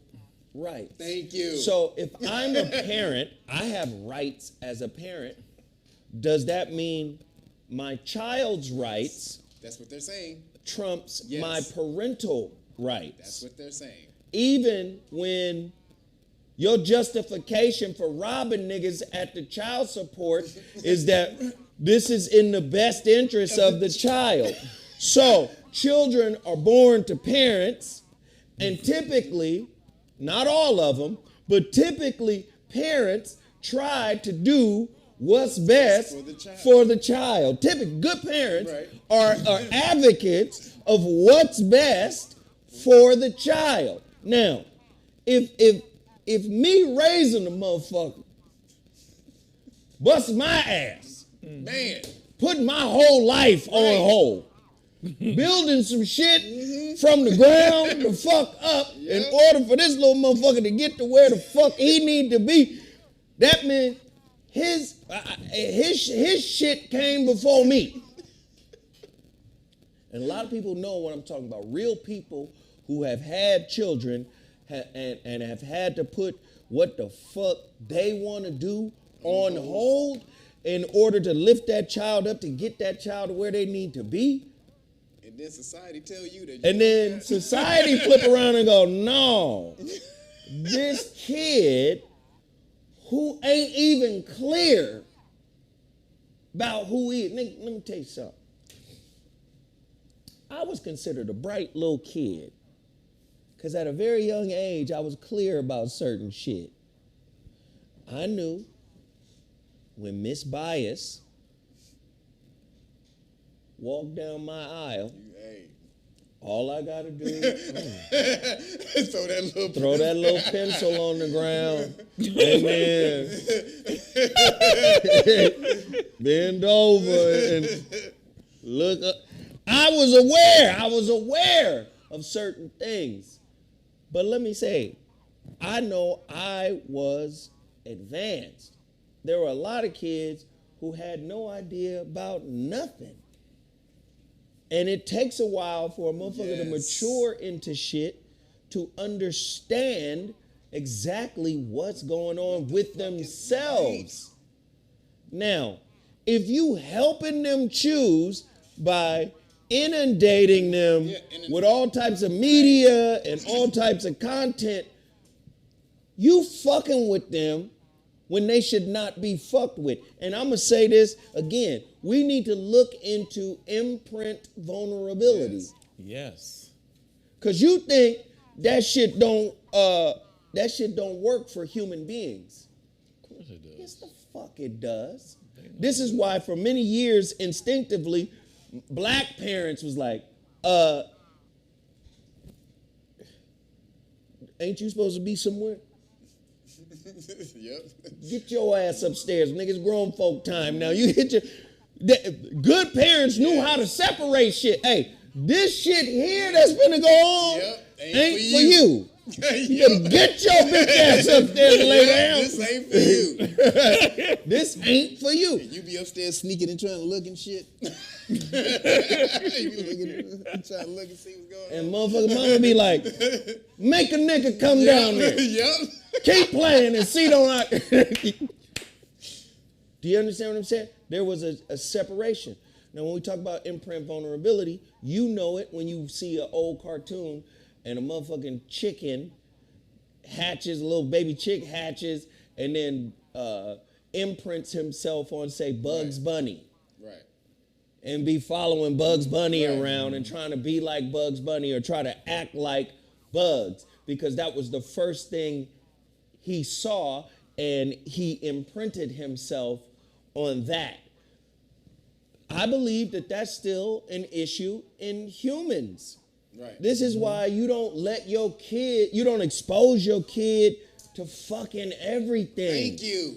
rights? Thank you. So if I'm a parent, I have rights as a parent. Does that mean my child's rights? That's what they're saying. Trumps my parental rights. That's what they're saying. Even when your justification for robbing niggas at the child support is that this is in the best interest of the child. So children are born to parents, and typically, not all of them, but typically parents try to do what's best for the child. Typically, good parents are advocates of what's best for the child. Now, if me raising a motherfucker busts my ass, man, putting my whole life on hold, building some shit from the ground the fuck up in order for this little motherfucker to get to where the fuck he need to be, that means his shit came before me. And a lot of people know what I'm talking about. Real people who have had children and have had to put what the fuck they want to do on hold in order to lift that child up, to get that child to where they need to be. And then society tell you that. And then society flip around and go, no, this kid who ain't even clear about who he is. Nigga, let me tell you something. I was considered a bright little kid Because at a very young age, I was clear about certain shit. I knew when Miss Bias walked down my aisle, all I gotta do is throw that little pencil on the ground and then bend over and look up. I was aware of certain things. But let me say, I know I was advanced. There were a lot of kids who had no idea about nothing. And it takes a while for a motherfucker to mature into shit to understand exactly what's going on with themselves. Now, if you helping them choose by inundating them with all types of media and all types of content, you fucking with them when they should not be fucked with. And I'm gonna say this again, we need to look into imprint vulnerability. Yes. Cause you think that shit don't work for human beings. Of course it does. Yes, the fuck it does. This is why for many years, instinctively, black parents was like, ain't you supposed to be somewhere? Yep. Get your ass upstairs, niggas. Grown folk time now. You get your good parents knew how to separate shit. Hey, this shit here that's gonna go on ain't for you. You better get your bitch ass upstairs and lay down. This ain't for you. This ain't for you. You be upstairs sneaking and trying to look and shit. You be trying to look and see what's going on. And motherfucker mama be like, make a nigga come down there. Yep. Keep playing and see don't. Do you understand what I'm saying? There was a separation. Now, when we talk about imprint vulnerability, you know it when you see an old cartoon and a motherfucking chicken hatches, a little baby chick hatches, and then imprints himself on, say, Bugs Bunny. Right. And be following Bugs Bunny around and trying to be like Bugs Bunny or try to act like Bugs, because that was the first thing he saw, and he imprinted himself on that. I believe that that's still an issue in humans. Right. This is why you don't let your kid, you don't expose your kid to fucking everything. Thank you.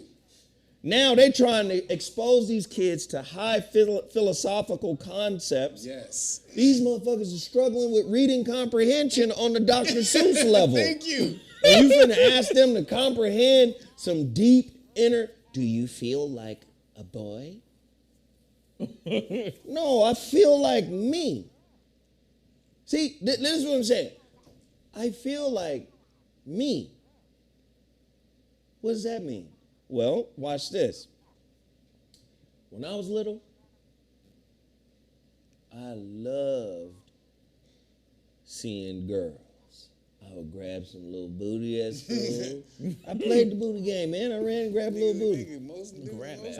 Now they're trying to expose these kids to high philosophical concepts. Yes. These motherfuckers are struggling with reading comprehension on the Dr. Seuss level. Thank you. And you finna ask them to comprehend some deep inner, do you feel like a boy? No, I feel like me. See, this is what I'm saying. I feel like me. What does that mean? Well, watch this. When I was little, I loved seeing girls. I would grab some little booty at school. I played the booty game, man. I ran and grabbed a little booty.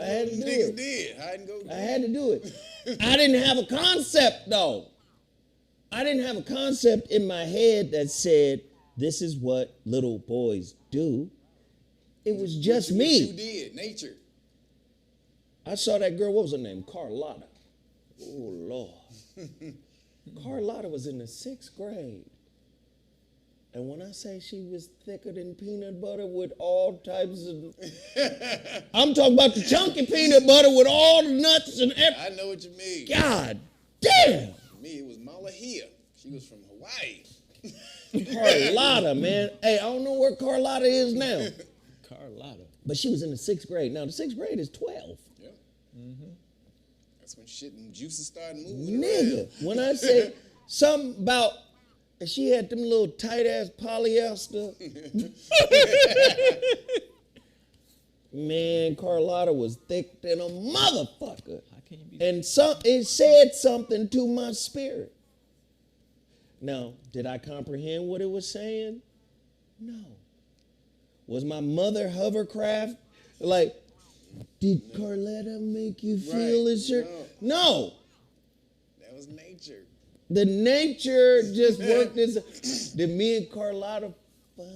I had to do it. I had to do it. I didn't have a concept, though. I didn't have a concept in my head that said, this is what little boys do. It was just me. What you did, nature. I saw that girl, what was her name? Carlotta. Oh, Lord. Carlotta was in the 6th grade. And when I say she was thicker than peanut butter with all types of... I'm talking about the chunky peanut butter with all the nuts and everything. I know what you mean. God damn. For me, it was Malahia. She was from Hawaii. Carlotta, man. Hey, I don't know where Carlotta is now. Carlotta. But she was in the 6th grade. Now, the 6th grade is 12. Yeah. Mm-hmm. That's when shit and juices started moving Nigga, around. when I say something about... And she had them little tight-ass polyester. Man, Carlotta was thick than a motherfucker. And it said something to my spirit. Now, did I comprehend what it was saying? No. Was my mother hovercraft? Like, did Carlotta make you feel as sure? No. No. That was nature. The nature just worked this. Did me and Carlotta fuck?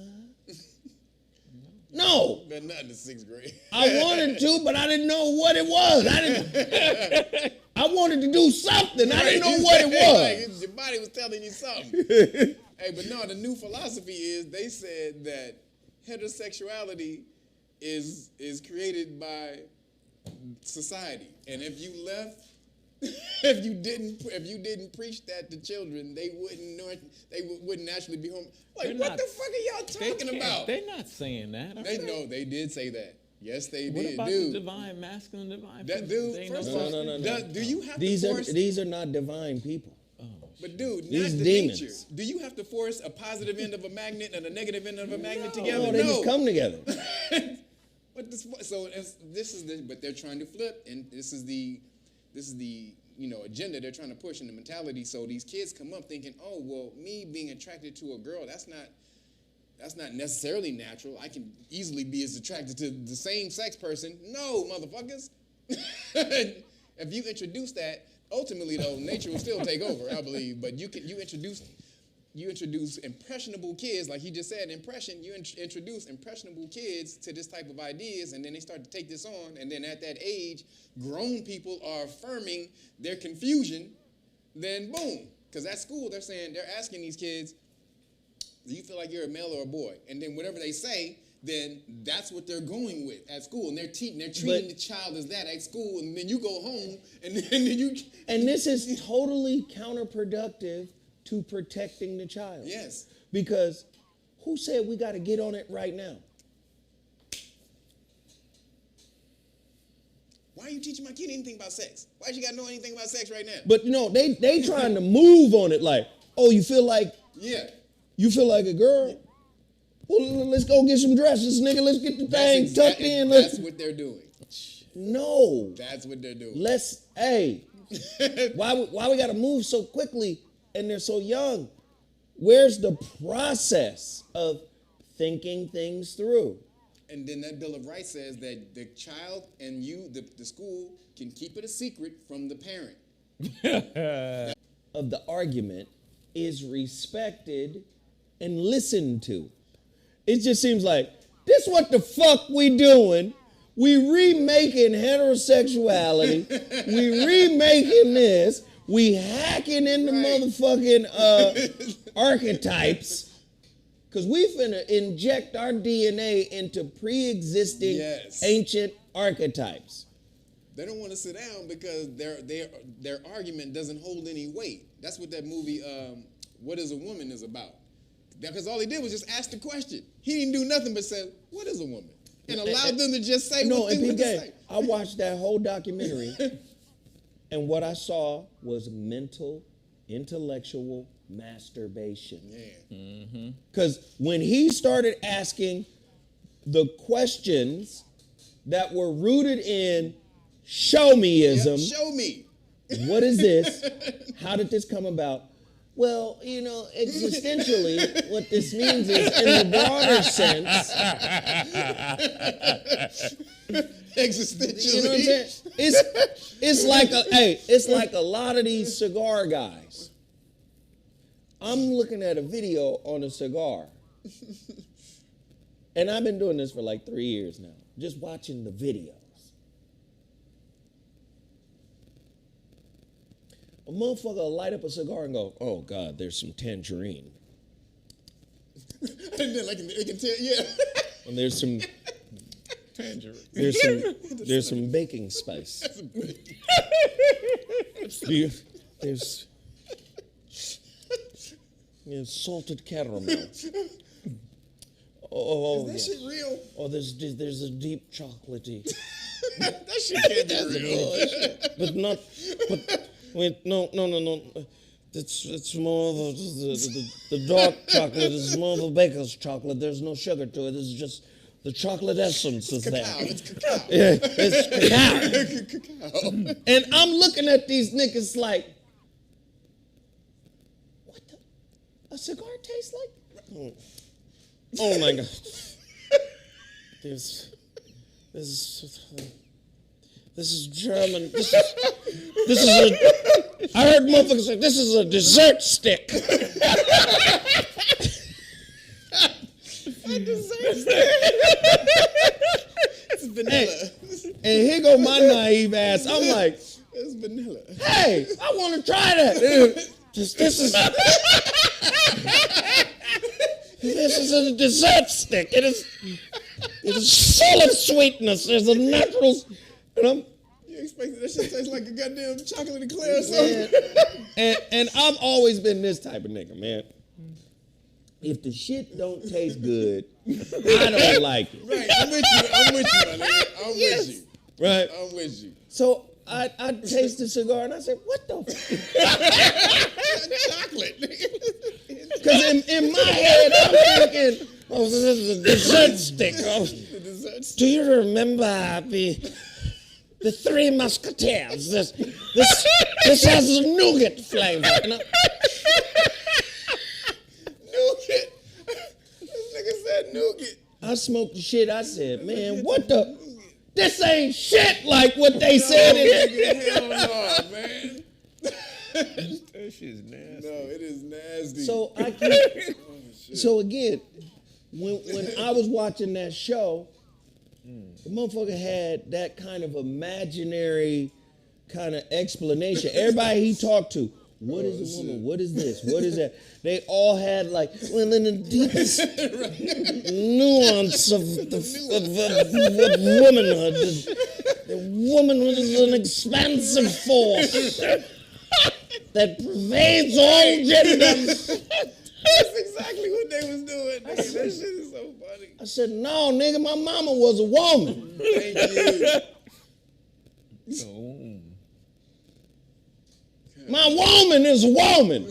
No. But not in the 6th grade. I wanted to, but I didn't know what it was. I wanted to do something. I didn't know what it was. Like, your body was telling you something. Hey, but no, the new philosophy is they said that heterosexuality is created by society, and if you left, if you didn't preach that to children, they wouldn't actually be home. Like, what the fuck are y'all talking about? They're not saying that. They did say that. Yes, they what did. About dude. the divine masculine, divine that feminine? dude. First of all, no. Do you have these to force? These are not divine people. But dude, these not the demons. nature. Do you have to force a positive end of a magnet and a negative end of a magnet together? No, they just come together. But but they're trying to flip, and this is the agenda they're trying to push in the mentality. So these kids come up thinking, oh well, me being attracted to a girl, that's not necessarily natural. I can easily be as attracted to the same sex person. No, motherfuckers. If you introduce that, ultimately though, nature will still take over, I believe. But you introduce impressionable kids, like he just said, you introduce impressionable kids to this type of ideas, and then they start to take this on, and then at that age, grown people are affirming their confusion, then boom. Because at school, they're asking these kids, do you feel like you're a male or a boy? And then whatever they say, then that's what they're going with at school. And they're treating the child as that at school, and then you go home, and then you... And this is totally counterproductive to protecting the child. Yes. Because who said we got to get on it right now? Why are you teaching my kid anything about sex? Why you got to know anything about sex right now? But they trying to move on it like, oh, you feel like a girl? Well, let's go get some dresses, nigga. Let's get the thing tucked in. That's what they're doing. No. That's what they're doing. Why we got to move so quickly and they're so young? Where's the process of thinking things through? And then that Bill of Rights says that the child and you, the school, can keep it a secret from the parent. Of the argument is respected and listened to. It just seems like, this what the fuck we doing. We remaking heterosexuality. We remaking this. We hacking into motherfucking archetypes. Because we finna inject our DNA into pre-existing ancient archetypes. They don't want to sit down because their argument doesn't hold any weight. That's what that movie, What is a Woman, is about. Because all he did was just ask the question. He didn't do nothing but say, what is a woman? And allowed them to just say what they want to say. I watched that whole documentary, and what I saw was mental, intellectual masturbation. Yeah. Because when he started asking the questions that were rooted in show-meism. Yep, show me. What is this? How did this come about? Well, existentially, what this means is, in the broader sense, existentially, you know what I'm saying? It's like a lot of these cigar guys. I'm looking at a video on a cigar, and I've been doing this for like 3 years now, just watching the videos. A motherfucker will light up a cigar and go, oh, God, there's some tangerine. And then they can tell, yeah. And there's some Tangerine. There's some baking spice. There's salted caramel. Oh, is that shit real? Oh, there's a deep chocolatey. That shit can't be real. Wait, no. It's more of the dark chocolate is more of a baker's chocolate. There's no sugar to it. It's just the chocolate essence is there. It's cacao. Yeah, it's cacao. And I'm looking at these niggas like, what a cigar tastes like? Oh my God. This is German. This I heard motherfuckers say, this is a dessert stick. A dessert stick. It's vanilla. And here go my naive ass. I'm like, it's vanilla. hey, I want to try that. This is a dessert stick. It is full of sweetness. There's a natural, and You expect that shit tastes like a goddamn chocolate eclair or something? and I've always been this type of nigga, man. If the shit don't taste good, I don't like it. Right, I'm with you, my nigga. I'm with you. Right? I'm with you. So I taste the cigar and I said, what the Chocolate, nigga. Because in my head, I'm thinking, oh, this is a dessert stick. Oh, The dessert stick. do you remember the Three Musketeers? This has a nougat flavor. Nougat. This nigga said nougat. I smoked the shit. I said, man, what the? This ain't shit like what they said. Hell no, man. That shit's nasty. No, it is nasty. So I keep. So again, when I was watching that show, the motherfucker had that kind of imaginary kind of explanation. Everybody he talked to, what is a woman? What is this? What is that? They all had like, well, in the deepest nuance of womanhood. The womanhood is an expansive force that pervades all genders. That's exactly what they was doing. Nigga. That shit is so funny. I said, no, nigga, my mama was a woman. Thank you. My woman is a woman.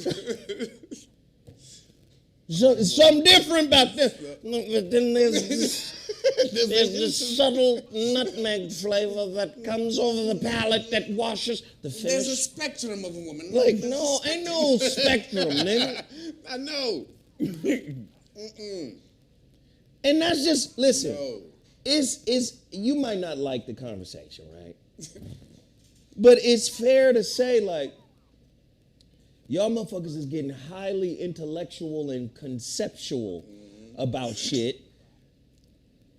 So, it's something different about this. But then there's this subtle nutmeg flavor that comes over the palate that washes the finish. There's a spectrum of a woman. Like, no, ain't no spectrum, nigga. I know. And that's just, listen, No. it's you might not like the conversation, right? But it's fair to say, like, y'all motherfuckers is getting highly intellectual and conceptual about shit.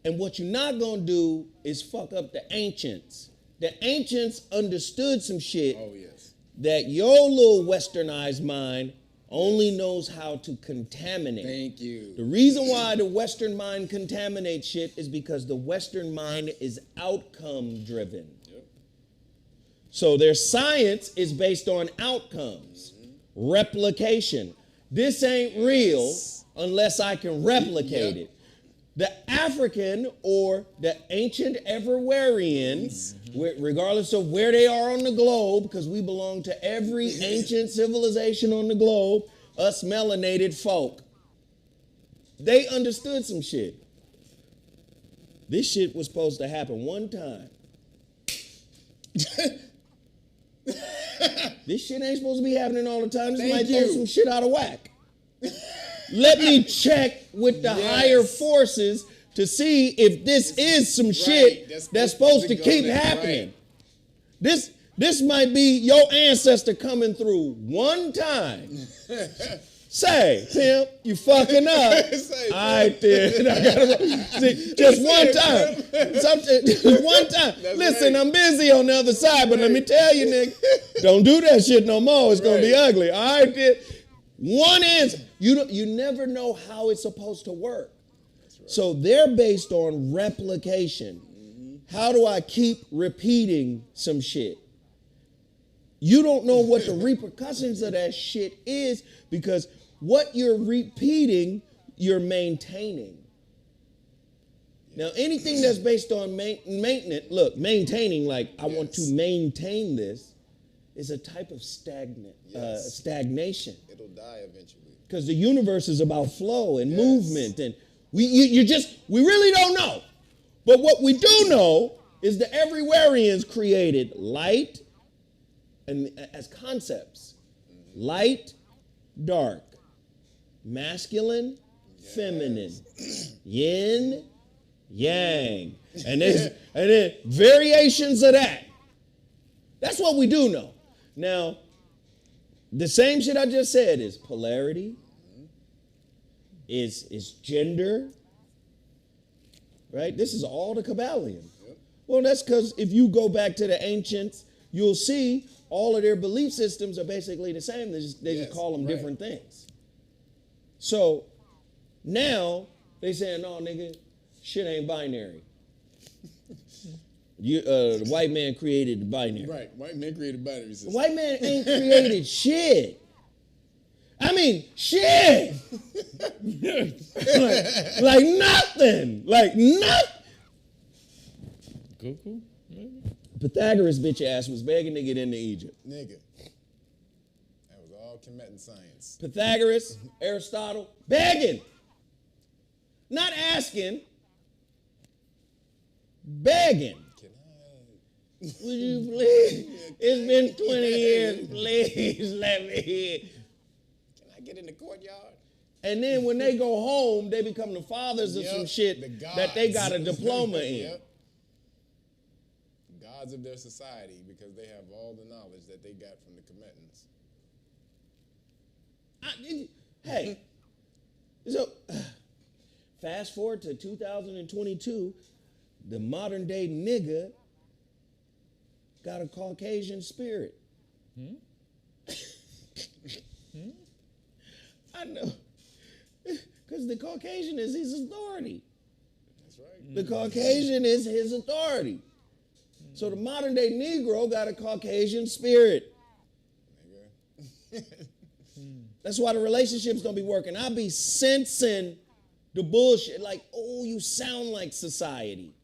And what you're not gonna do is fuck up the ancients. The ancients understood some shit Oh, yes. that your little westernized mind only knows how to contaminate. Thank you. The reason why the Western mind contaminates shit is because the Western mind is outcome driven. Yep. So their science is based on outcomes, replication. This ain't real unless I can replicate it. The African or the ancient Everwarians, regardless of where they are on the globe, because we belong to every ancient civilization on the globe, us melanated folk, they understood some shit. This shit was supposed to happen one time. This shit ain't supposed to be happening all the time. This might throw some shit out of whack. Let me check with the higher forces to see if this is some shit that's supposed to keep happening. Right. This might be your ancestor coming through one time. Say, Tim, you fucking up. I did. I gotta see, just one time. Just one time. Listen, I'm busy on the other side, but let me tell you, nigga, don't do that shit no more. It's gonna be ugly. I did. One answer. You never know how it's supposed to work. Right. So they're based on replication. How do I keep repeating some shit? You don't know what the repercussions of that shit is because what you're repeating, you're maintaining. Now, anything that's based on maintenance, look, maintaining, like I want to maintain this, is a type of stagnation. It'll die eventually. Because the universe is about flow and movement, and we really don't know. But what we do know is the Everywarians created light and as concepts, light, dark, masculine, feminine, yin, yang, and then variations of that. That's what we do know. Now, The same shit I just said is polarity, is gender, right? This is all the Kabbalion. Yep. Well, that's because if you go back to the ancients, you'll see all of their belief systems are basically the same. They just call them different things. So now they saying, no, nigga, shit ain't binary. The white man created the binary. Right, white man created binary system. The white man ain't created shit. I mean, shit. like nothing. Like nothing. Cuckoo? Pythagoras, bitch ass, was begging to get into Egypt. Nigga. That was all Kemetan science. Pythagoras, Aristotle, begging. Not asking. Begging. Can I? Would you please? It's been 20 years. Please let me in. Can I get in the courtyard? And then when they go home, they become the fathers of some shit that they got a diploma in. Yep. Gods of their society because they have all the knowledge that they got from the Kemetans. Hey, so fast forward to 2022, the modern day nigga got a Caucasian spirit. I know. Because the Caucasian is his authority. That's right. The Caucasian is his authority. So the modern day Negro got a Caucasian spirit. That's why the relationships don't be working. I be sensing the bullshit. Like, oh, you sound like society.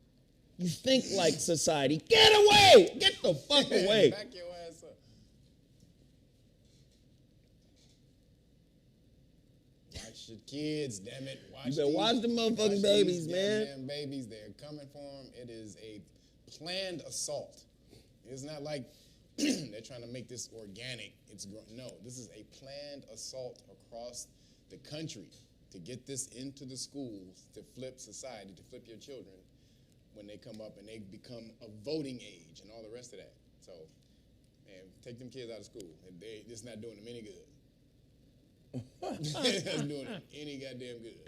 You think like society. Get away! Get the fuck away. Back your ass up. Watch your kids, damn it. You better watch the motherfucking babies, man. Damn babies, they're coming for them. It is a planned assault. It's not like they're trying to make this organic. No, this is a planned assault across the country to get this into the schools, to flip society, to flip your children when they come up and they become a voting age and all the rest of that. So, man, take them kids out of school. It's not doing them any good. It's not doing them any goddamn good.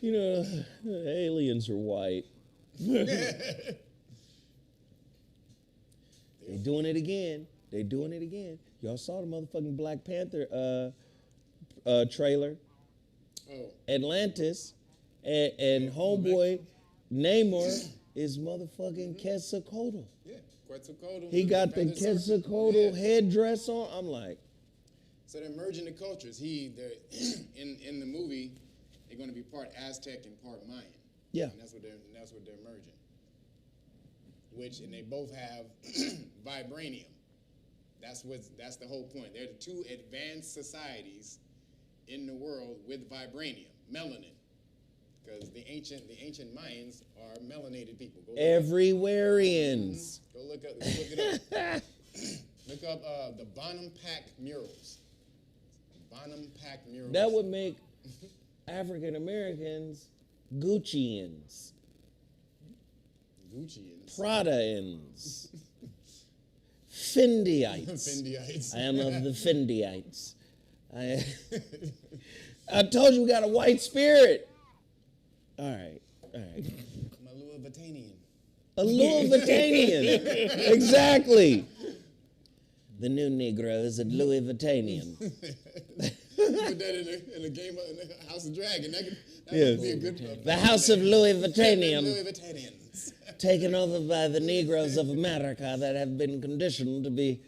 You know, aliens are white. They doing it again. They doing it again. Y'all saw the motherfucking Black Panther trailer. Oh. Atlantis and homeboy Namor is motherfucking Quetzalcoatl. Yeah, Quetzalcoatl. He got the Quetzalcoatl headdress on. I'm like, so they're merging the cultures. In the movie, they're going to be part Aztec and part Mayan. yeah. And that's what they're merging. And they both have vibranium. That's the whole point. They're the two advanced societies in the world with vibranium, melanin. Because the ancient Mayans are melanated people. Everywhereans. Go look it up. Look up the Bonham Pack murals. Bonham Pack murals. That would make African Americans Guccians. Guccians. Pradaans. Fendyites. Fendyites. I am of the Fendyites. I told you we got a white spirit. All right. I'm a Louis Vuittanian. A Louis Vuittanian. Exactly. The new Negro is a Louis Vuittanian. Put that in a game in the House of Dragon. That Yes. could be a good The House of Louis Vuittanian, Louis Vuittanians. taken over by the Negroes of America that have been conditioned to be.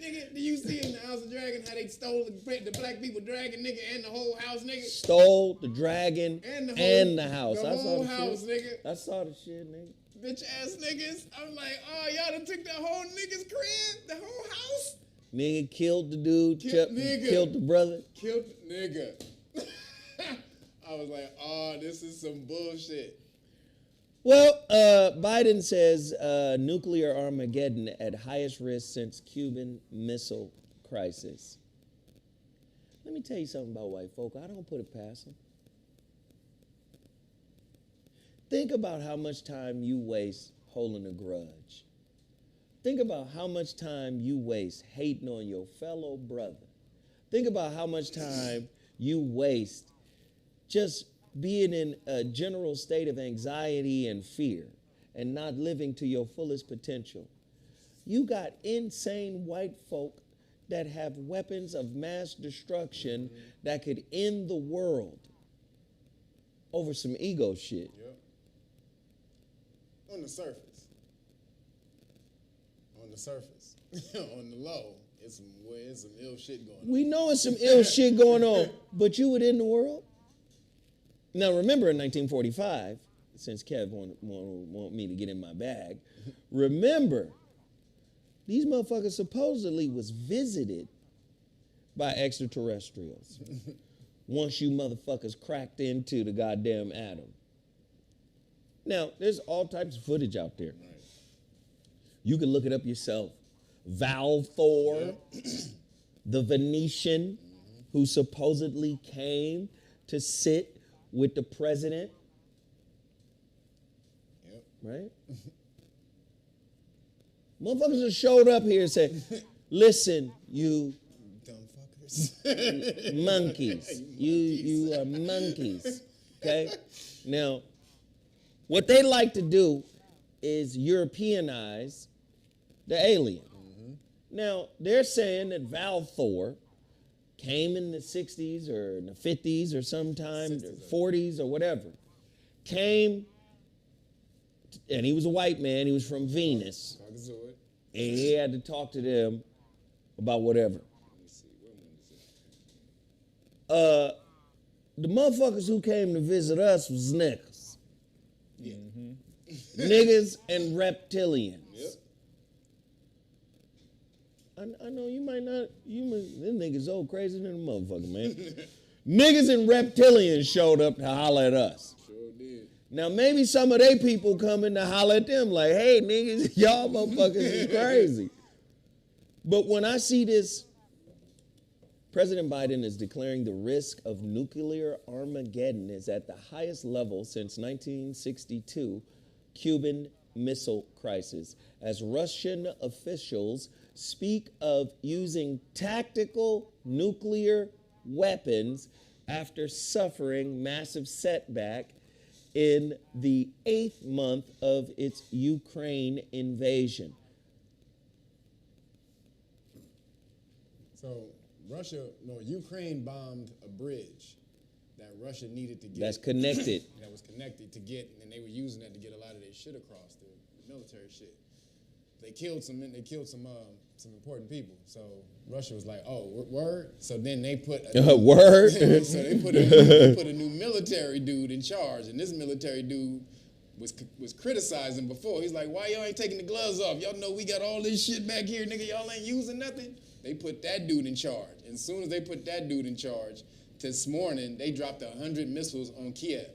Nigga, do you see in the House of Dragon how they stole the black people dragon, nigga, and the whole house, nigga? Stole the dragon And the house. The I saw whole the house, shit. nigga. I saw the shit, nigga. Bitch ass niggas. I'm like, oh, y'all done took the whole nigga's crib, the whole house. Nigga killed the dude, Nigga. killed the brother. Killed nigga. I was like, oh, this is some bullshit. Well, Biden says nuclear Armageddon at highest risk since Cuban Missile Crisis. Let me tell you something about white folk. I don't put it past them. Think about how much time you waste holding a grudge. Think about how much time you waste hating on your fellow brother. Think about how much time you waste just being in a general state of anxiety and fear and not living to your fullest potential. You got insane white folk that have weapons of mass destruction that could end the world over some ego shit. Yep. On the surface. On the surface. On the low, it's some ill shit going on. We know it's some ill shit going on, but you would end the world? Now remember in 1945, since Kev want me to get in my bag, remember, these motherfuckers supposedly was visited by extraterrestrials once you motherfuckers cracked into the goddamn atom. Now, there's all types of footage out there. Right. You can look it up yourself. Val Thor, the Venetian, who supposedly came to sit with the president. Yep. Right? Motherfuckers just showed up here and said, listen, you dumb fuckers. monkeys. You are monkeys. Okay? Now, what they like to do is Europeanize the alien. Now, they're saying that Val Thor came in the 60s or in the 50s or sometime, 40s or whatever. Came, and he was a white man. He was from Venus. And he had to talk to them about whatever. The motherfuckers who came to visit us was niggas. Yeah. Niggas and reptilians. Yep. I know you might not, them niggas so crazy than a motherfucker, man. Niggas and reptilians showed up to holler at us. Sure did. Now, maybe some of they people coming to holler at them like, hey, niggas, y'all motherfuckers is crazy. But when I see this, President Biden is declaring the risk of nuclear Armageddon is at the highest level since 1962 Cuban Missile Crisis, as Russian officials speak of using tactical nuclear weapons after suffering massive setback in the 8th month of its Ukraine invasion. So Ukraine bombed a bridge that Russia needed to get. That's connected. That was connected to get, and they were using that to get a lot of their shit across, the military shit. They killed some important people. So Russia was like, "Oh, word." So then they put word. So they put a new military dude in charge, and this military dude was criticizing before. He's like, "Why y'all ain't taking the gloves off? Y'all know we got all this shit back here, nigga. Y'all ain't using nothing." They put that dude in charge. And as soon as they put that dude in charge, this morning they dropped 100 missiles on Kiev.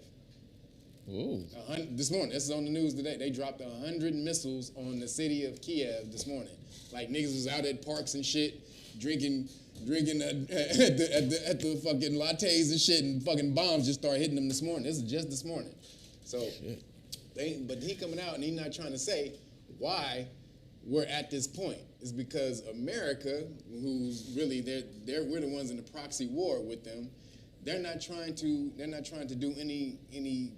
Ooh. This morning, this is on the news today. They dropped 100 missiles on the city of Kiev this morning. Like niggas was out at parks and shit, drinking at the fucking lattes and shit, and fucking bombs just started hitting them this morning. This is just this morning. So, but he coming out and he not trying to say why we're at this point. It's because America, who's really we're the ones in the proxy war with them. They're not trying to do any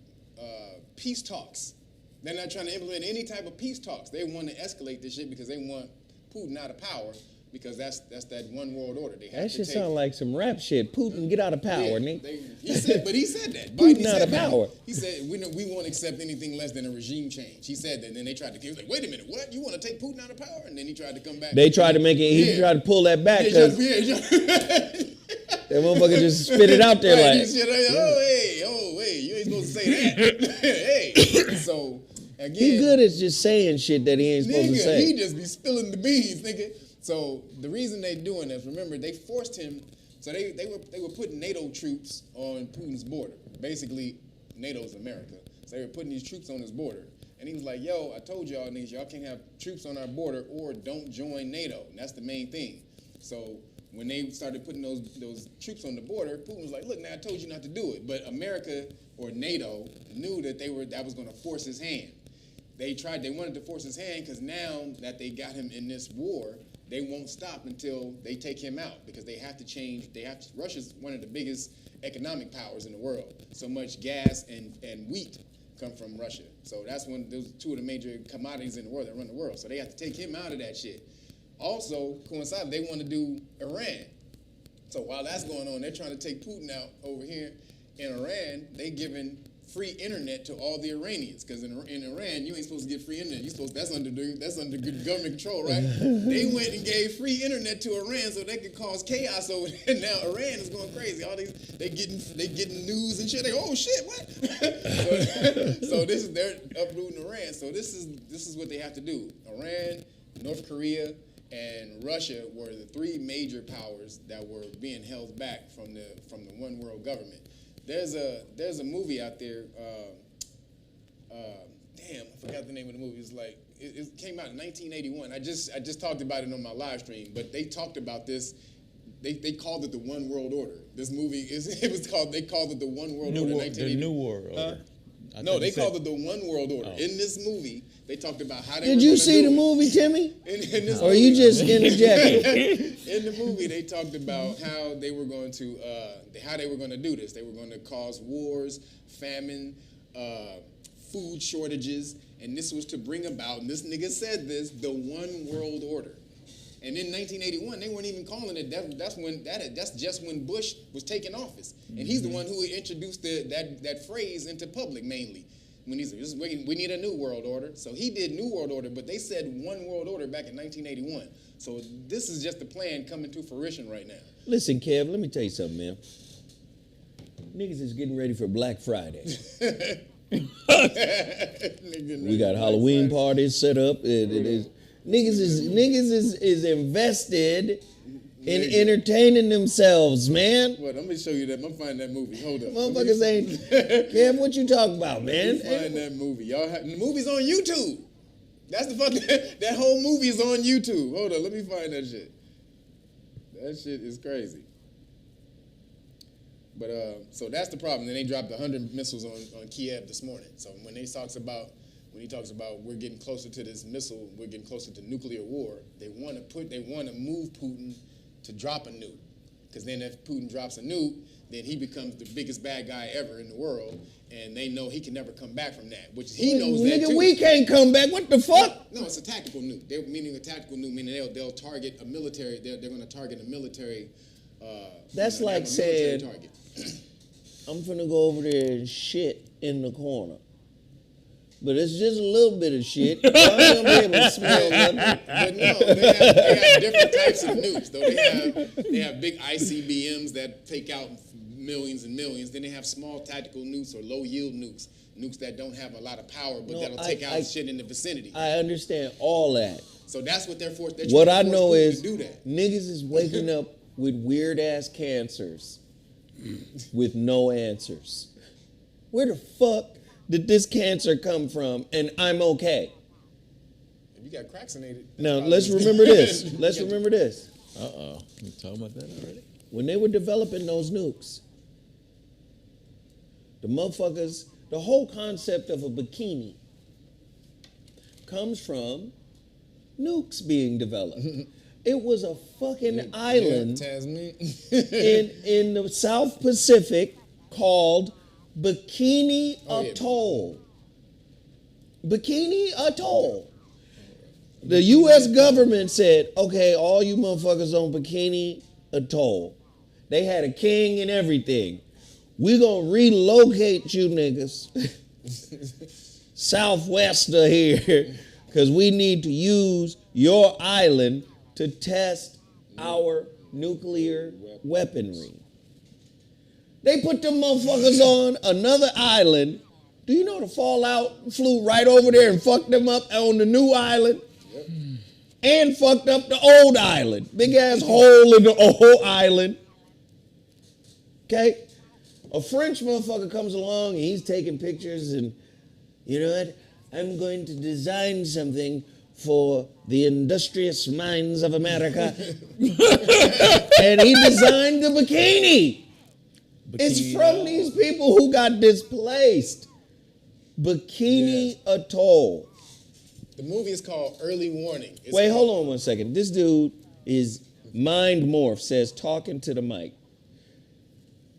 peace talks. They're not trying to implement any type of peace talks. They want to escalate this shit because they want Putin out of power, because that's that one world order. That shit sound like some rap shit. Putin, get out of power, nigga. He said that. Putin out of power. He said we won't accept anything less than a regime change. He said that, and then they tried to. He was like, wait a minute, what? You want to take Putin out of power? And then he tried to come back. They tried to make it. He tried to pull that back because that motherfucker just spit it out there like. Hey, you ain't supposed to say that. Hey, so again, he good at just saying shit that he ain't supposed to say. He just be spilling the beans, nigga. So the reason they doing this, remember, they forced him. So they were putting NATO troops on Putin's border. Basically, NATO's America. So they were putting these troops on his border. And he was like, yo, I told y'all niggas, y'all can't have troops on our border or don't join NATO. And that's the main thing. So when they started putting those troops on the border, Putin was like, look, now I told you not to do it. But America or NATO knew that that was going to force his hand. they wanted to force his hand because now that they got him in this war, they won't stop until they take him out because they have to change. Russia's one of the biggest economic powers in the world. So much gas and wheat come from Russia. So that's those two of the major commodities in the world that run the world. So they have to take him out of that shit. Also, coincidentally, they want to do Iran. So while that's going on, they're trying to take Putin out over here. In Iran, they giving free internet to all the Iranians because in Iran you ain't supposed to get free internet. That's under good government control, right? They went and gave free internet to Iran so they could cause chaos over there. Now Iran is going crazy. All these they getting news and shit. They oh shit what? so they're uprooting Iran. So this is what they have to do. Iran, North Korea, and Russia were the three major powers that were being held back from the one world government. There's a movie out there. Damn, I forgot the name of the movie. It's like it came out in 1981. I just talked about it on my live stream, but they talked about this. They called it the One World Order. This movie they called it the One World Order. The New World Order. No, they called it the One World Order. In this movie, they talked about how they Did you see the movie, Timmy? In this or movie, you just interjecting? In the movie, they talked about how they were going to do this. They were going to cause wars, famine, food shortages, and this was to bring about. And this nigga said this: the One World Order. And in 1981, they weren't even calling it that. That's just when Bush was taking office, and he's the one who introduced that phrase into public mainly. When he said, "We need a new world order," so he did New World Order, but they said One World Order back in 1981. So this is just the plan coming to fruition right now. Listen, Kev, let me tell you something, man. Niggas is getting ready for Black Friday. We got Halloween parties set up. Niggas is invested in entertaining themselves, man. What? I'm gonna show you that. I'm gonna find that movie. Hold up. Motherfuckers ain't. Kev, what you talking about, man? Find that movie. The movie's on YouTube. That's the fucking. That whole movie is on YouTube. Hold on. Let me find that shit. That shit is crazy. But so that's the problem. Then they dropped 100 missiles on Kiev this morning. So when he talks about we're getting closer to this missile, we're getting closer to nuclear war, they want to move Putin to drop a nuke. Because then if Putin drops a nuke, then he becomes the biggest bad guy ever in the world, and they know he can never come back from that, which he knows that too. We can't come back. What the fuck? No, it's a tactical nuke. Meaning a tactical nuke, meaning they'll target a military. They're going to target a military. That's like saying, I'm finna go over there and shit in the corner. But it's just a little bit of shit. I'm gonna be able to smell nothing. But no, they have different types of nukes. Though they have big ICBMs that take out millions and millions. Then they have small tactical nukes or low yield nukes that don't have a lot of power, but that'll take out shit in the vicinity. I understand all that. So that's what they're forced. What I know is niggas is waking up with weird ass cancers with no answers. Where the fuck did this cancer come from? And I'm okay. If you got cracks in it. Now let's remember this. Let's remember this. You talking about that already? When they were developing those nukes, the whole concept of a bikini comes from nukes being developed. It was a fucking island in the South Pacific called Bikini Atoll. Bikini Atoll. The U.S. government said, okay, all you motherfuckers on Bikini Atoll. They had a king and everything. We're going to relocate you niggas southwest of here because we need to use your island to test our nuclear weaponry. They put them motherfuckers on another island. Do you know the fallout flew right over there and fucked them up on the new island? Yep. And fucked up the old island. Big ass hole in the old island. Okay? A French motherfucker comes along and he's taking pictures and, you know what? I'm going to design something for the industrious minds of America. And he designed the bikini. It's from these people who got displaced. Bikini Atoll. The movie is called Early Warning. Wait, hold on 1 second. This dude is Mind Morph, says talking to the mic.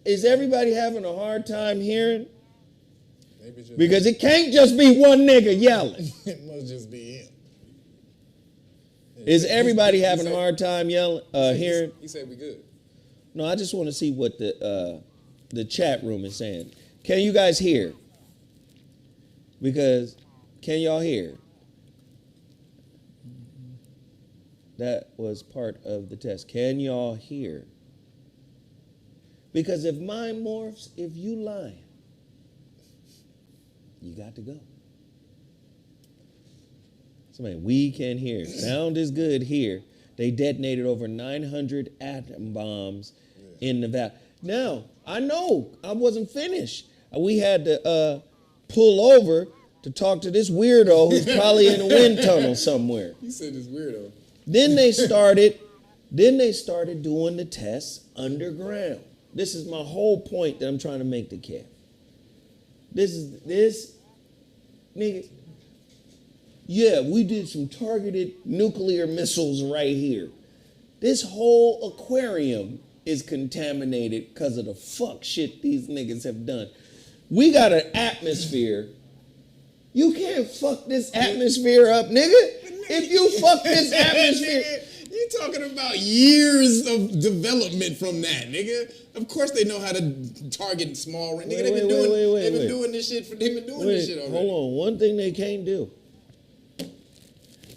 Is everybody having a hard time hearing? Because it can't just be one nigga yelling. It must just be him. Is everybody having a hard time hearing? He said we good. No, I just want to see what the chat room is saying. Can you guys hear? Because can y'all hear? That was part of the test. Can y'all hear? Because if mind morphs, if you lying, you got to go. So man, we can hear. Sound is good here. They detonated over 900 atom bombs in Nevada. Now, I know I wasn't finished. We had to pull over to talk to this weirdo who's probably in a wind tunnel somewhere. You said this weirdo. Then they started doing the tests underground. This is my whole point that I'm trying to make to Kev. This nigga. Yeah, we did some targeted nuclear missiles right here. This whole aquarium is contaminated because of the fuck shit these niggas have done. We got an atmosphere. You can't fuck this atmosphere up, nigga. If you fuck this atmosphere. You talking about years of development from that, nigga. Of course they know how to target small. Nigga, they've been doing this shit already. Hold on. One thing they can't do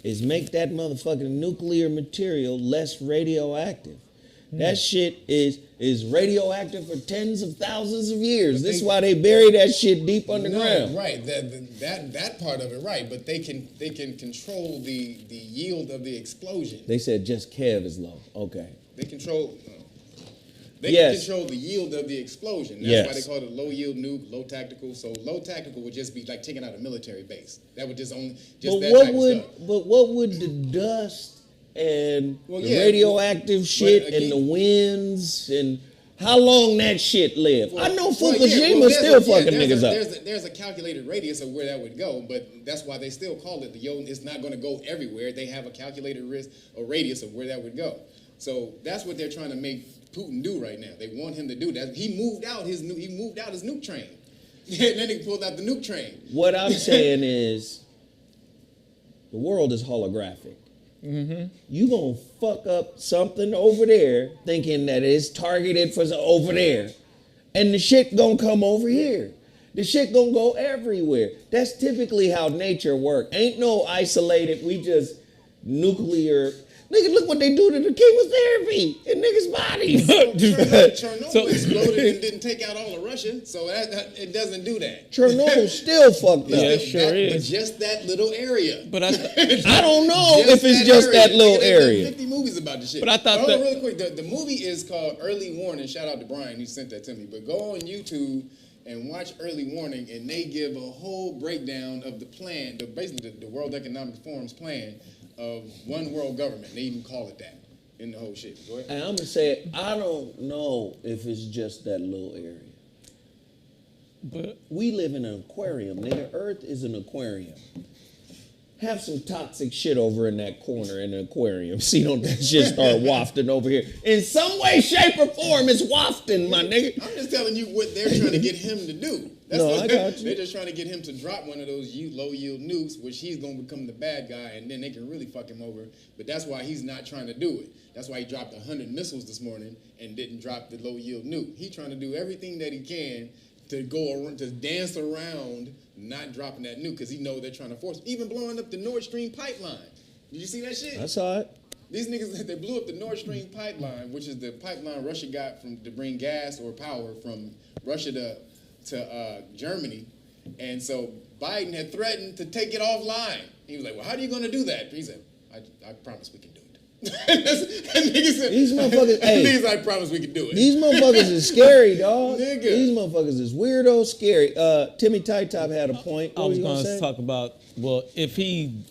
is make that motherfucking nuclear material less radioactive. That shit is radioactive for tens of thousands of years. This is why they bury that shit deep underground. No, right, that part of it, right. But they can control the yield of the explosion. They said just Kev is low. Okay. They control. Can control the yield of the explosion. That's why they call it a low yield nuke, low tactical. So low tactical would just be like taking out a military base. That would just that type of stuff. But what would the dust and the radioactive shit and the winds and how long that shit live? I know Fukushima still fucking niggas up. There's a calculated radius of where that would go, but that's why they still call it it's not going to go everywhere. They have a calculated radius of where that would go. So that's what they're trying to make Putin do right now. They want him to do that. He moved out his nuke train. And then he pulled out the nuke train. What I'm saying is the world is holographic. Mm-hmm. You gonna fuck up something over there thinking that it's targeted for over there. And the shit gonna come over here. The shit gonna go everywhere. That's typically how nature works. Ain't no isolated, we just nuclear. Nigga, look what they do to the chemotherapy in niggas' bodies. Chernobyl exploded and didn't take out all of Russia, so it doesn't do that. Chernobyl still fucked up. Yeah, sure is. But just that little area. But I don't know if it's just that little area. 50 movies about this shit. But I thought really quick, the movie is called Early Warning. Shout out to Brian, he sent that to me. But go on YouTube and watch Early Warning, and they give a whole breakdown of the plan, basically the World Economic Forum's plan of one world government. They even call it that in the whole shit. Go ahead. And I'm gonna say, I don't know if it's just that little area. But we live in an aquarium, nigga. Earth is an aquarium. Have some toxic shit over in that corner in the aquarium. See, don't that shit start wafting over here. In some way, shape, or form, it's wafting, my nigga. I'm just telling you what they're trying to get him to do. I got you. They're just trying to get him to drop one of those low-yield nukes, which he's going to become the bad guy, and then they can really fuck him over. But that's why he's not trying to do it. That's why he dropped 100 missiles this morning and didn't drop the low-yield nuke. He's trying to do everything that he can to dance around not dropping that nuke, because he knows they're trying to force him. Even blowing up the Nord Stream pipeline. Did you see that shit? I saw it. These niggas, they blew up the Nord Stream pipeline, which is the pipeline Russia got to bring gas or power from Russia to Germany. And so Biden had threatened to take it offline. He was like, well, how are you going to do that? He said, I promise we can do it. These motherfuckers, niggas, I promise we can do it. These motherfuckers is scary, dog. Nigga. These motherfuckers is weirdo scary. Timmy Tight Top had a point. I was going to talk about, well, if he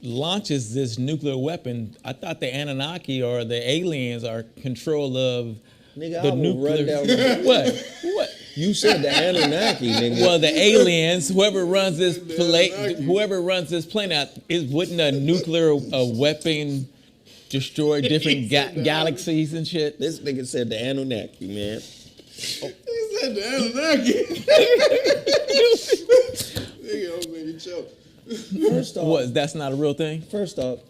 launches this nuclear weapon, I thought the Anunnaki or the aliens are control of nigga, the I will nuclear. run down What? You said the Anunnaki, nigga. Well, the aliens, whoever runs this planet, wouldn't a nuclear weapon destroy different galaxies and shit? This nigga said the Anunnaki, man. He said the Anunnaki. Nigga, almost made me choke. First off, What? That's not a real thing? First off,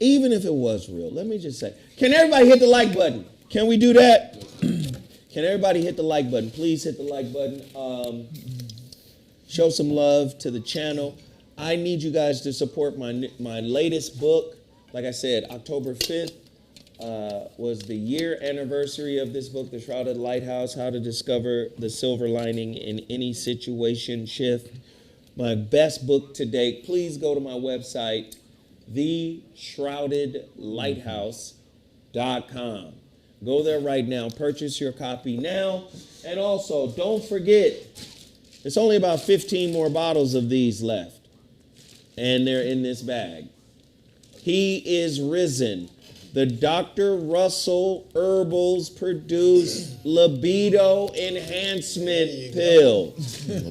even if it was real, let me just say, can everybody hit the like button? Can we do that? Can everybody hit the like button? Please hit the like button. Show some love to the channel. I need you guys to support my latest book. Like I said, October 5th was the year anniversary of this book, The Shrouded Lighthouse, How to Discover the Silver Lining in Any Situation Shift. My best book to date. Please go to my website, theshroudedlighthouse.com. Go there right now. Purchase your copy now. And also, don't forget, there's only about 15 more bottles of these left. And they're in this bag. He is risen. The Dr. Russell Herbals produced libido enhancement pill.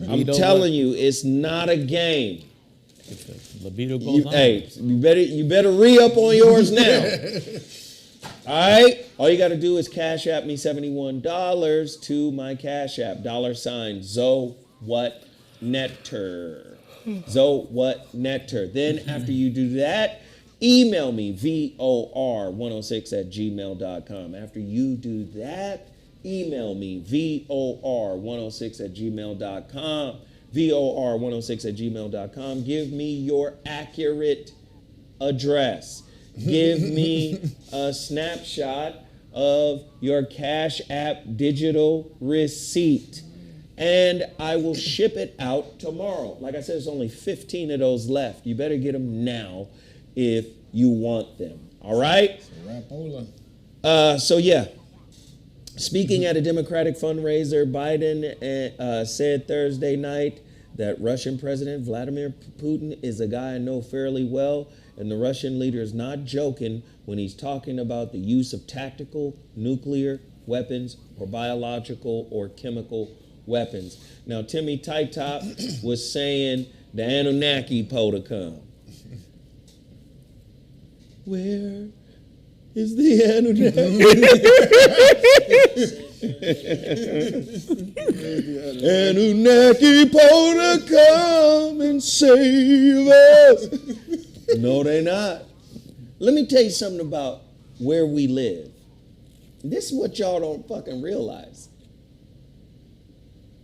I'm telling you, it's not a game. Libido goes on. Hey, you better re-up on yours now. All right? All you got to do is cash app me $71 to my cash app, $ZoWhatNectar. ZoWhatNectar. Then after you do that, email me, VOR106@gmail.com. After you do that, email me, VOR106@gmail.com. VOR106@gmail.com. Give me your accurate address. Give me a snapshot of your Cash App digital receipt. And I will ship it out tomorrow. Like I said, there's only 15 of those left. You better get them now if you want them. All right? So yeah. Speaking at a Democratic fundraiser, Biden said Thursday night that Russian President Vladimir Putin is a guy I know fairly well, and the Russian leader is not joking when he's talking about the use of tactical nuclear weapons or biological or chemical weapons. Now, Timmy Tight Top was saying the Anunnaki po to come. Where is the Anunnaki? Anunnaki po to come and save us. No, they not. Let me tell you something about where we live. This is what y'all don't fucking realize.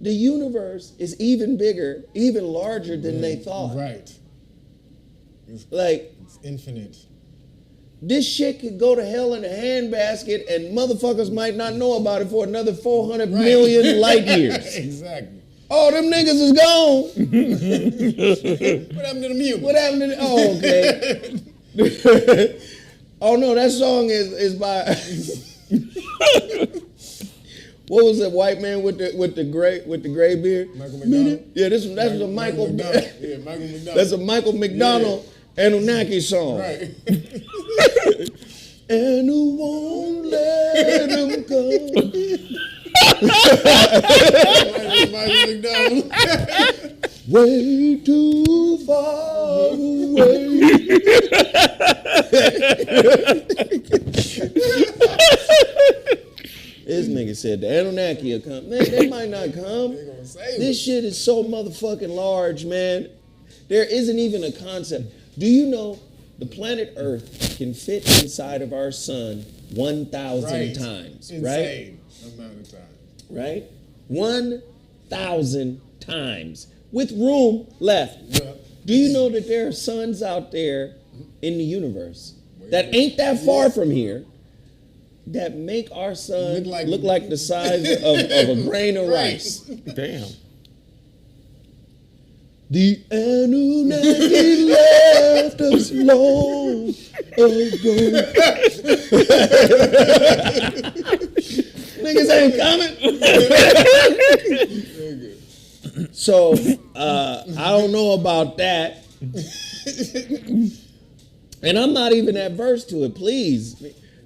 The universe is even bigger, even larger than they thought. Right. It's infinite. This shit could go to hell in a handbasket and motherfuckers might not know about it for another 400 million light years. Exactly. Oh, them niggas is gone. What happened to the mute? What happened to the... Oh, okay. Oh, no, that song is by... What was that white man with the gray beard? Michael McDonald. Yeah, that's a Michael McDonald. Yeah, Michael McDonald. That's a Michael McDonald Anunnaki song. Right. And who won't let him go? Michael McDonald. Way too far away. This nigga said the Anunnaki will come. Man, they might not come. This shit is so motherfucking large, man. There isn't even a concept. Do you know the planet Earth can fit inside of our sun 1,000 times? Insane right? Amount of time. Right? 1,000 times with room left. Yeah. Do you know that there are suns out there in the universe that ain't that far from here that make our sun look like the size of a grain of rice? Damn. The Anunnaki left us long ago. Niggas ain't coming. So, I don't know about that. And I'm not even adverse to it, please.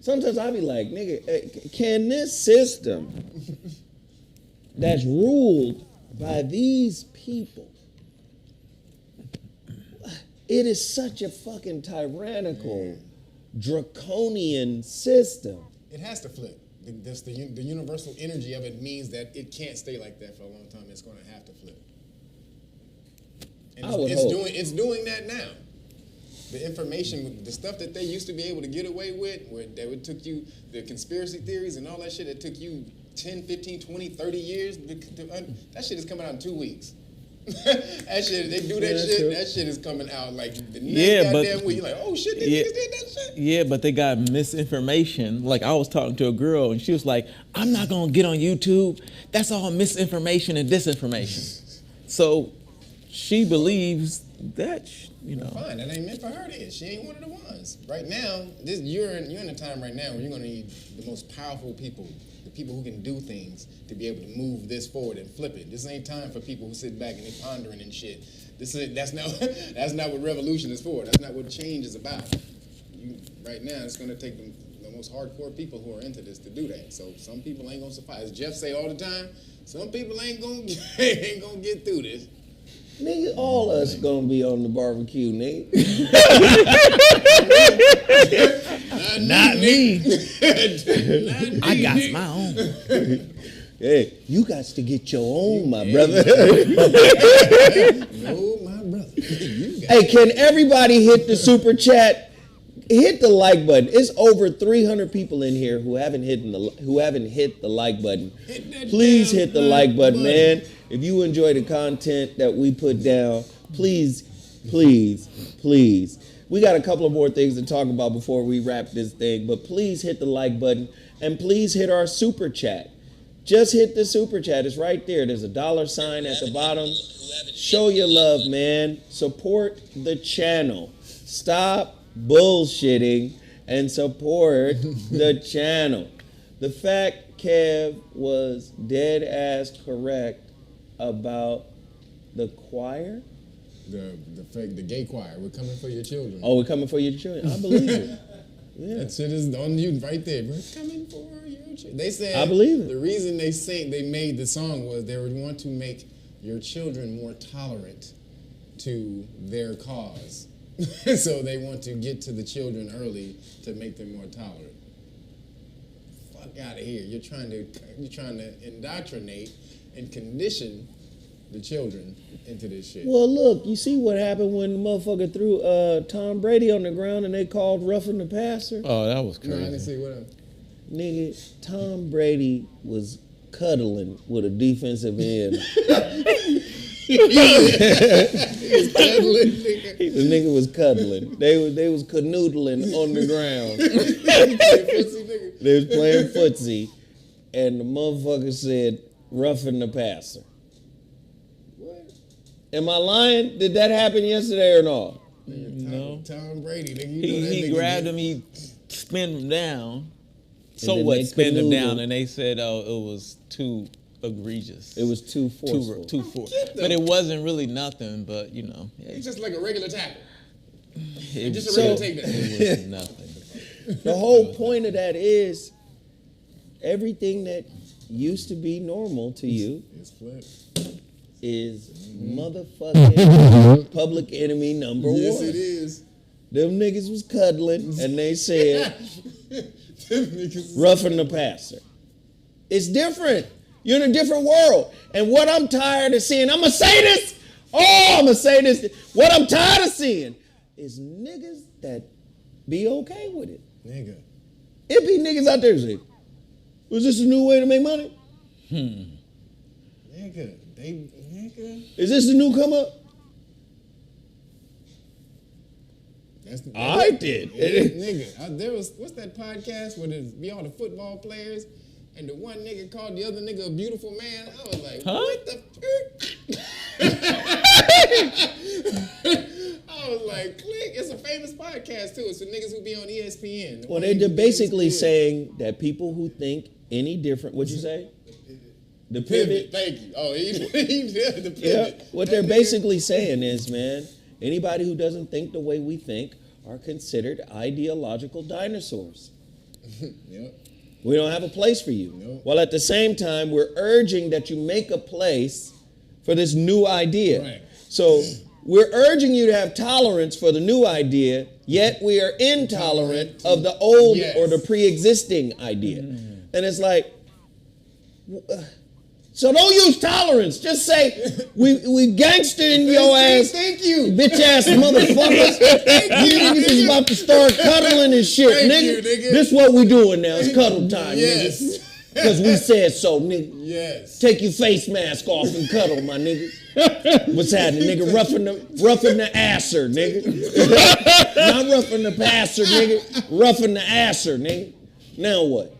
Sometimes I be like, nigga, can this system that's ruled by these people. It is such a fucking tyrannical, draconian system. It has to flip. The universal energy of it means that it can't stay like that for a long time. It's going to have to flip. And it's doing that now. The information, the stuff that they used to be able to get away with, where it took you, the conspiracy theories and all that shit, it took you 10, 15, 20, 30 years, that shit is coming out in 2 weeks. That shit, they do that shit, true. That shit is coming out like the next goddamn week. You're like, oh shit, these niggas did that shit? Yeah, but they got misinformation. Like, I was talking to a girl and she was like, I'm not gonna get on YouTube. That's all misinformation and disinformation. So she believes that, Fine, that ain't meant for her then. She ain't one of the ones. Right now, you're in a time right now where you're gonna need the most powerful people, the people who can do things to be able to move this forward and flip it. This ain't time for people who sit back and they pondering and shit. That's not what revolution is for. That's not what change is about. Right now, it's gonna take the most hardcore people who are into this to do that. So some people ain't gonna survive. As Jeff say all the time, some people ain't gonna get through this. Nigga, all us gonna be on the barbecue, nigga. Not me. I got my own. Hey, you got to get your own, my brother. No, my brother. Hey, can everybody hit the super chat? Hit the like button. It's over 300 people in here who haven't hit the like button. Please hit the like button, man. If you enjoy the content that we put down, please, please, please. We got a couple of more things to talk about before we wrap this thing, but please hit the like button and please hit our super chat. Just hit the super chat. It's right there. There's a $sign at the bottom. Show your love, man. Support the channel. Stop bullshitting and support the channel. The fact Kev was dead ass correct about the choir. The gay choir. We're coming for your children. Oh, we're coming for your children. I believe it. Yeah. That shit is on you right there. We're coming for your children. They said I believe it. The reason they made the song was they would want to make your children more tolerant to their cause. So they want to get to the children early to make them more tolerant. Fuck out of here. You're trying to indoctrinate and condition the children into this shit. Well, look, you see what happened when the motherfucker threw Tom Brady on the ground and they called roughing the passer? Oh, that was crazy. No, I didn't see what else. Nigga, Tom Brady was cuddling with a defensive end. He was cuddling, nigga. The nigga was cuddling. They was canoodling on the ground. They was playing footsie, and the motherfucker said, roughing the passer. What? Am I lying? Did that happen yesterday or not? No. Tom Brady, nigga. He grabbed him, he spun him down. So what? Spin him down, and they said, "Oh, it was too egregious. It was too forceful. Too forceful. But it wasn't really nothing. But it's just like a regular tackle. Just a regular takedown. It was nothing. The whole point of that is everything that used to be normal to you is motherfucking public enemy number one. Yes, it is. Them niggas was cuddling, and they said, roughing the passer. It's different. You're in a different world. And what I'm tired of seeing, I'm going to say this. I'm going to say this. What I'm tired of seeing is niggas that be okay with it. Nigga. It be niggas out there saying, was this a new way to make money? Nigga. Is this the new come up? I did. Nigga, there was, what's that podcast where it be all the football players and the one nigga called the other nigga a beautiful man? I was like, what the I was like, click. It's a famous podcast too. It's the niggas who be on ESPN. Well, they're basically saying that people who think any different, what'd you say? The pivot. Thank you. Oh, he did the pivot. Yeah. What they're basically saying is, man, anybody who doesn't think the way we think are considered ideological dinosaurs. Yep. We don't have a place for you. Nope. While at the same time, we're urging that you make a place for this new idea. Right. So we're urging you to have tolerance for the new idea, yet we are intolerant of the old or the pre-existing idea. And it's like, so don't use tolerance. Just say, we gangster in your ass. Thank you. Bitch ass motherfuckers. You niggas is about to start cuddling and shit, nigga. This what we doing now. It's cuddle time, nigga. Because we said so, nigga. Yes. Take your face mask off and cuddle, my nigga. What's happening, nigga? Roughing the asser, nigga. Not roughing the passer, nigga. Roughing the asser, nigga. Now what?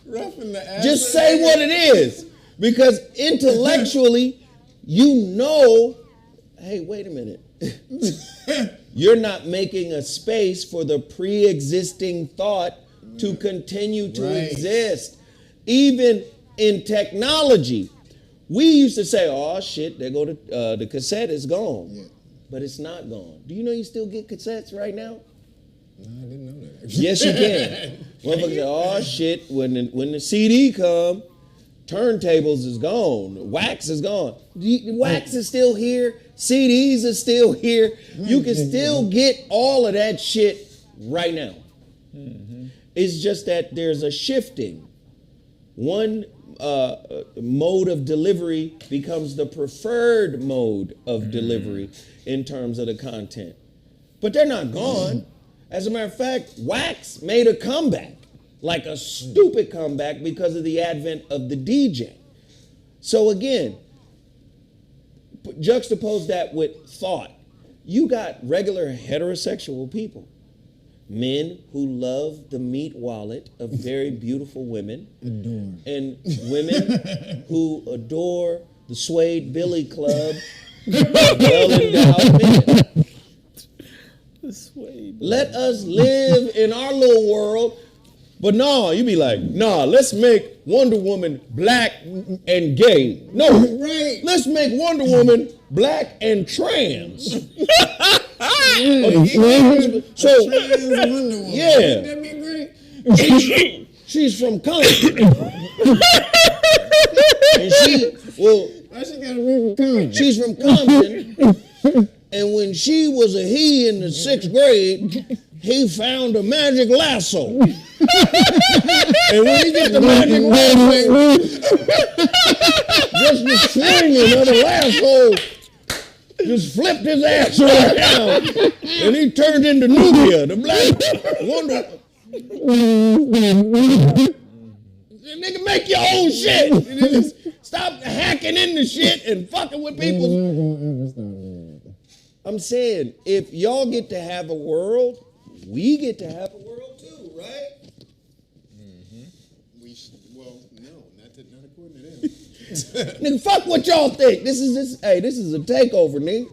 Roughing the asser. Just say what it is. Because intellectually, you know, hey, wait a minute. You're not making a space for the pre-existing thought to continue to exist. Even in technology, we used to say, oh shit, there go the cassette is gone. Yeah. But it's not gone. Do you know you still get cassettes right now? No, I didn't know that. Yes, you can. Motherfuckers say, oh shit, when the CD come, turntables is gone. Wax is gone. Wax is still here. CDs are still here. You can still get all of that shit right now. It's just that there's a shifting. One mode of delivery becomes the preferred mode of delivery in terms of the content. But they're not gone. As a matter of fact, wax made a comeback, like a stupid comeback because of the advent of the DJ. So again, juxtapose that with thought. You got regular heterosexual people. Men who love the meat wallet of very beautiful women. And women who adore the Suede Billy Club of well-endowed men. Let us live in our little world. But no, you be like, nah, let's make Wonder Woman black and gay. No, let's make Wonder Woman black and trans. So, yeah. That'd be great. She's from Compton. And she's from Compton. And when she was a he in the 6th grade, he found a magic lasso. And when he get the magic lasso, just the swinging of the lasso just flipped his ass around. And he turned into Nubia, the black wonder. Nigga, make your own shit. Stop hacking into shit and fucking with people. I'm saying, if y'all get to have a world, we get to have a world too, right? Well, no, not according to them. Nigga, fuck what y'all think. This is a takeover, nigga.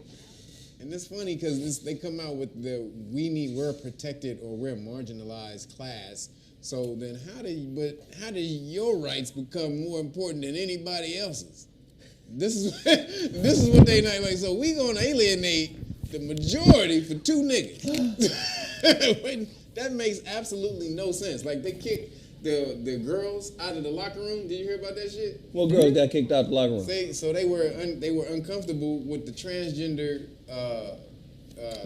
And it's funny because they come out with we're a protected or we're a marginalized class. So then how do your rights become more important than anybody else's? This is what they not like. So we gonna alienate the majority for 2 niggas. That makes absolutely no sense. Like they kicked the girls out of the locker room. Did you hear about that shit? What girls got kicked out the locker room? So they were uncomfortable with the transgender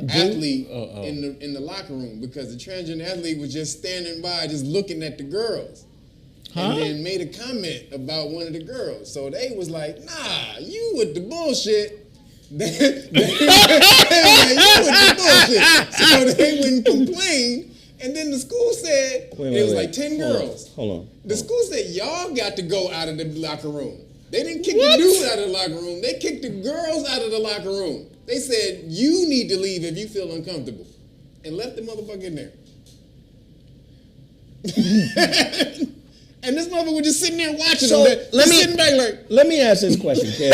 athlete in the locker room because the transgender athlete was just standing by, just looking at the girls. And then made a comment about one of the girls. So they was like, nah, you with the bullshit. They was like, you with the bullshit. So they wouldn't complain. And then the school said, it was like 10 girls. Hold on. The school said, y'all got to go out of the locker room. They didn't kick the dude out of the locker room. They kicked the girls out of the locker room. They said, you need to leave if you feel uncomfortable. And left the motherfucker in there. And this motherfucker was just sitting there watching so them. Sitting back like, let me ask this question, Kev.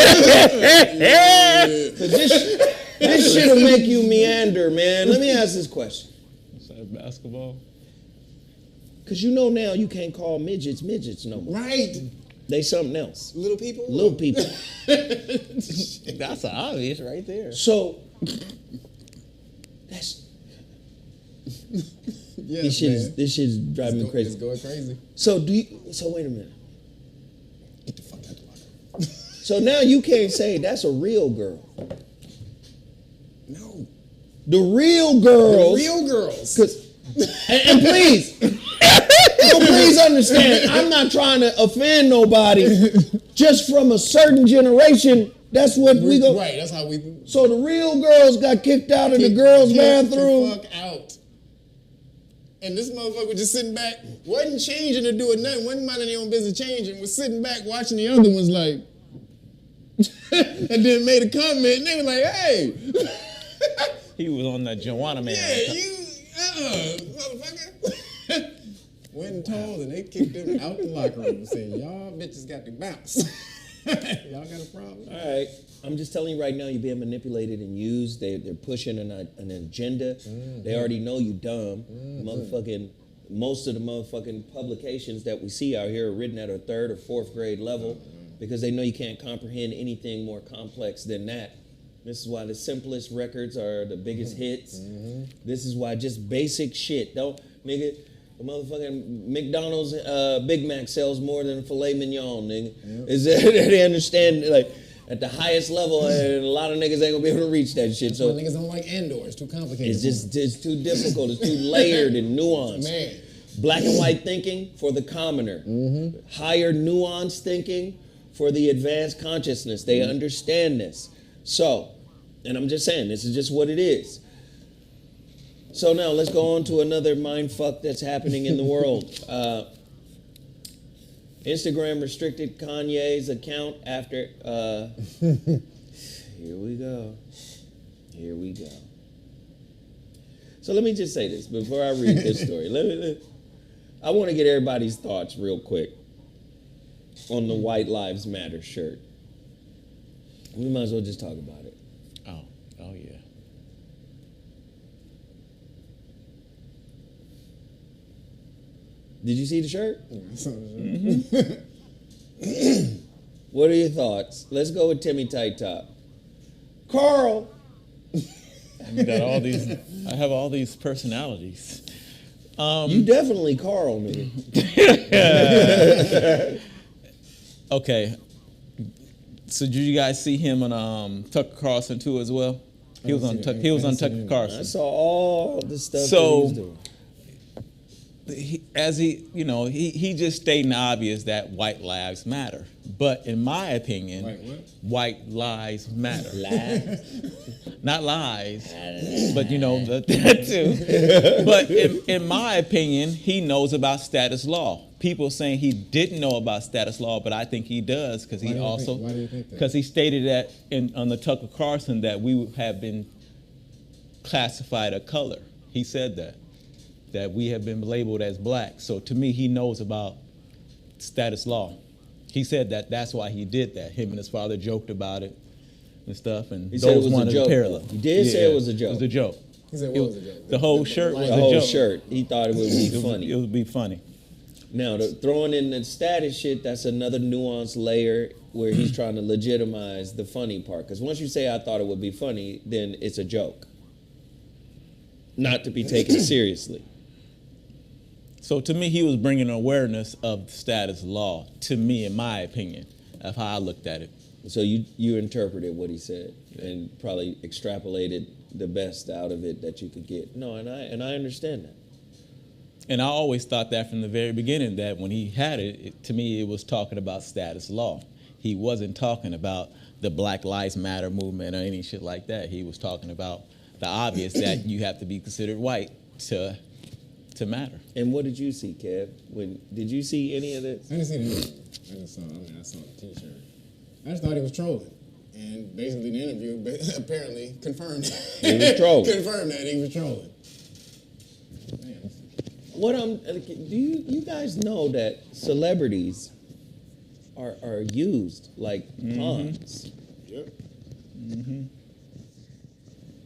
This shit'll make you meander, man. Let me ask this question. Is that basketball? Because you know now you can't call midgets no more. Right. They something else. Little people? Little people. That's obvious right there. So, Yes, this shit's driving me crazy. It's going crazy. So wait a minute. Get the fuck out the locker. So now you can't say that's a real girl. No. The real girls. The real girls. And please, so please understand, I'm not trying to offend nobody. Just from a certain generation, that's what we go. Right, that's how we. So the real girls got kicked out of the girls' bathroom. The fuck out. And this motherfucker was just sitting back, wasn't changing or doing nothing, wasn't minding their own business changing, was sitting back watching the other ones like, and then made a comment, and they were like, hey. He was on that Joanna man. Yeah, motherfucker. Went and told, and they kicked him out the locker room and said, y'all bitches got to bounce. Y'all got a problem? All right. I'm just telling you right now, you're being manipulated and used. They're pushing an agenda. Mm-hmm. They already know you dumb. Mm-hmm. Most of the motherfucking publications that we see out here are written at a 3rd or 4th grade level because they know you can't comprehend anything more complex than that. This is why the simplest records are the biggest hits. Mm-hmm. This is why just basic shit. Don't, nigga, the motherfucking McDonald's Big Mac sells more than filet mignon, nigga. Yep. Is that they understand, like, at the highest level, and a lot of niggas ain't gonna be able to reach that shit. So niggas don't like Andor. It's too complicated. It's too difficult. It's too layered and nuanced. Man. Black and white thinking for the commoner. Mm-hmm. Higher nuanced thinking for the advanced consciousness. They understand this. So, and I'm just saying, this is just what it is. So now let's go on to another mind fuck that's happening in the world. Instagram restricted Kanye's account after, here we go. So let me just say this before I read this story. I want to get everybody's thoughts real quick on the White Lives Matter shirt. We might as well just talk about it. Oh yeah. Did you see the shirt? Mm-hmm. What are your thoughts? Let's go with Timmy Tight Top. Carl. I have all these personalities. You definitely Carl me. Okay. So did you guys see him on Tucker Carlson too as well? He was on Tucker Carlson. I saw all the stuff that he was doing. He just stating the obvious that white lives matter. But in my opinion, white lives matter. Lies? Not lies, but that too. But in my opinion, he knows about status law. People saying he didn't know about status law, but I think he does because he also, because he stated that on the Tucker Carlson that we have been classified a color. He said that we have been labeled as black. So to me, he knows about status law. He said that's why he did that. Him and his father joked about it and stuff. And he said it was a joke. He did say it was a joke. It was a joke. He said what was a joke? The whole shirt was a joke. The whole shirt. He thought it would be funny. It would be funny. Now, throwing in the status shit, that's another nuanced layer where he's trying to legitimize the funny part. Because once you say I thought it would be funny, then it's a joke. Not to be taken seriously. So to me, he was bringing awareness of status law, to me, in my opinion, of how I looked at it. So you interpreted what he said and probably extrapolated the best out of it that you could get. No, and I understand that. And I always thought that from the very beginning, that when he had it, to me, it was talking about status law. He wasn't talking about the Black Lives Matter movement or any shit like that. He was talking about the obvious that you have to be considered white to matter. And what did you see, Kev? Did you see any of this? I didn't see anything. I saw the T-shirt. I just thought he was trolling. And basically the interview apparently confirmed he was trolling. Confirmed that he was trolling. Do you guys know that celebrities are used like pawns? Yep. Mm-hmm.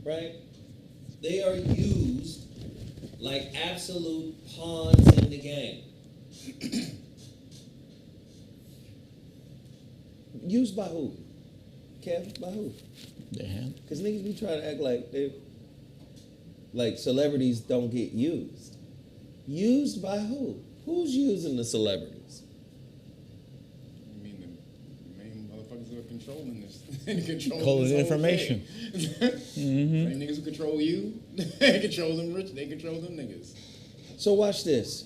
Right? They are used like absolute pawns in the game. Used by who? Kev, by who? Damn. Because niggas be trying to act like celebrities don't get used. Used by who? Who's using the celebrities? I mean, the main motherfuckers who are controlling this. Controlling this whole information. thing. Same niggas who control you, they control them rich, they control them niggas. So watch this.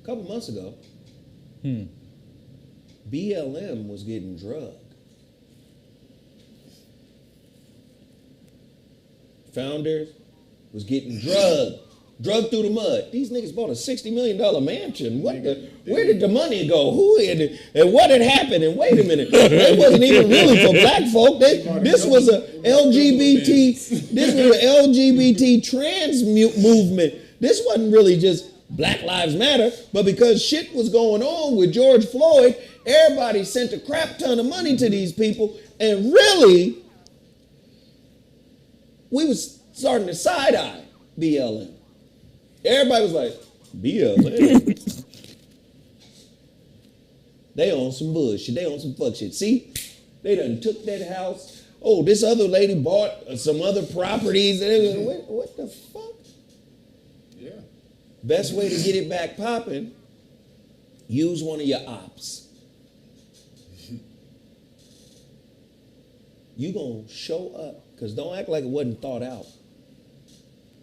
A couple months ago, BLM was getting drugged. Founders was getting drugged through the mud. These niggas bought a $60 million mansion. Where did the money go? Who had it? And what had happened? And wait a minute, it wasn't even really for black folk. This was a LGBT trans movement. This wasn't really just Black Lives Matter, but because shit was going on with George Floyd, everybody sent a crap ton of money to these people, and really, we was starting to side-eye BLM. Everybody was like, BLM? They on some bullshit. They on some fuck shit. See, they done took that house. Oh, this other lady bought some other properties. What the fuck? Yeah. Best way to get it back popping, use one of your ops. You gonna show up, because don't act like it wasn't thought out.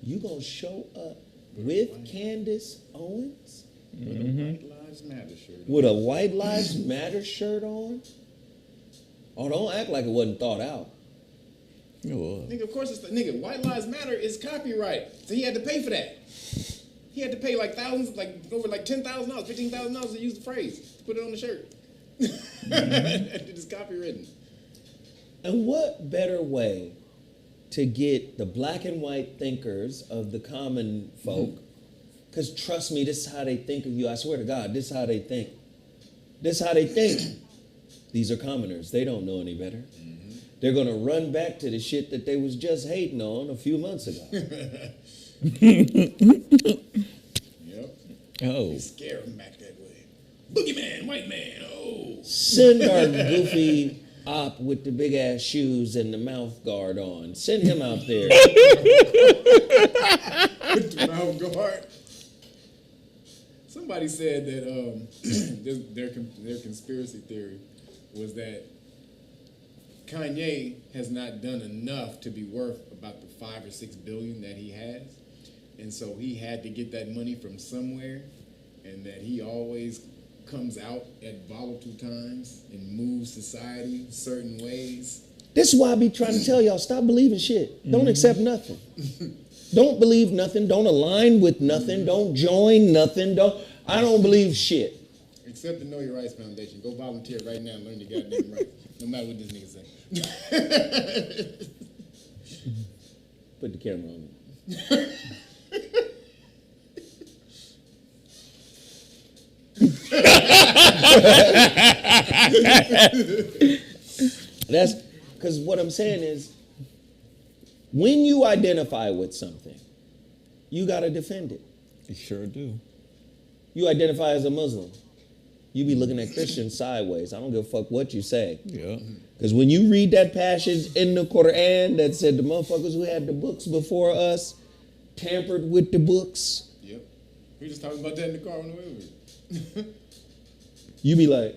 You gonna show up with Candace Owens? With a White Lives Matter shirt on. With a White Lives Matter shirt on? Oh, don't act like it wasn't thought out. Nigga, of course it's nigga. White Lives Matter is copyright, so he had to pay for that. He had to pay like thousands, like over like $10,000, $15,000 to use the phrase to put it on the shirt. It is copywritten. And what better way to get the black and white thinkers of the common folk, because trust me, this is how they think of you. I swear to God, this is how they think. This is how they think. These are commoners. They don't know any better. They're going to run back to the shit that they was just hating on a few months ago. Yep. Oh. You scare them back that way. Boogeyman, white man, oh. Send our goofy op with the big ass shoes and the mouth guard on. Send him out there. With the mouth guard. Somebody said that their conspiracy theory was that Kanye has not done enough to be worth about the 5 or 6 billion that he has, and so he had to get that money from somewhere, and that he always comes out at volatile times and moves society certain ways. This is why I be trying to tell y'all, stop believing shit. Don't accept nothing. Don't believe nothing. Don't align with nothing. Don't join nothing. I don't believe shit. Except the Know Your Rights Foundation. Go volunteer right now and learn your goddamn rights. No matter what this nigga say. Put the camera on. That's because what I'm saying is, when you identify with something, you got to defend it. You sure do. You identify as a Muslim, you be looking at Christians sideways. I don't give a fuck what you say. Yeah. Because when you read that passage in the Quran that said the motherfuckers who had the books before us tampered with the books. Yep. We were just talking about that in the car on the way over. You be like,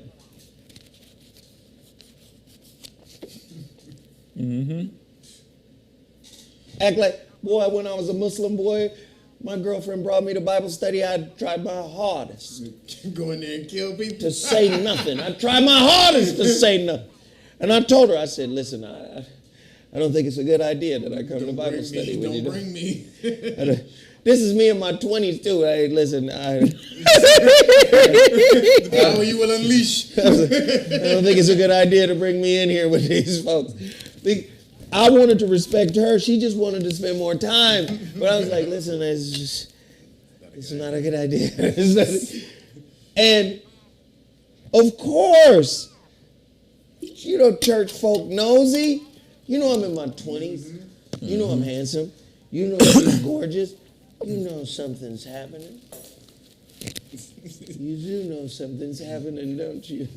act like, boy, when I was a Muslim boy, my girlfriend brought me to Bible study. I tried my hardest Go in there and kill people. to say nothing. I tried my hardest to say nothing. And I told her, I said, listen, I don't think it's a good idea that I come to Bible study with you. Don't bring me. This is me in my 20s too. Hey, listen, The power you will unleash. I don't think it's a good idea to bring me in here with these folks. I wanted to respect her. She just wanted to spend more time. But I was like, listen, it's not a good idea. And of course, you know, church folk nosy. You know I'm in my 20s. You know I'm handsome. You know I'm gorgeous. You know something's happening. You do know something's happening, don't you?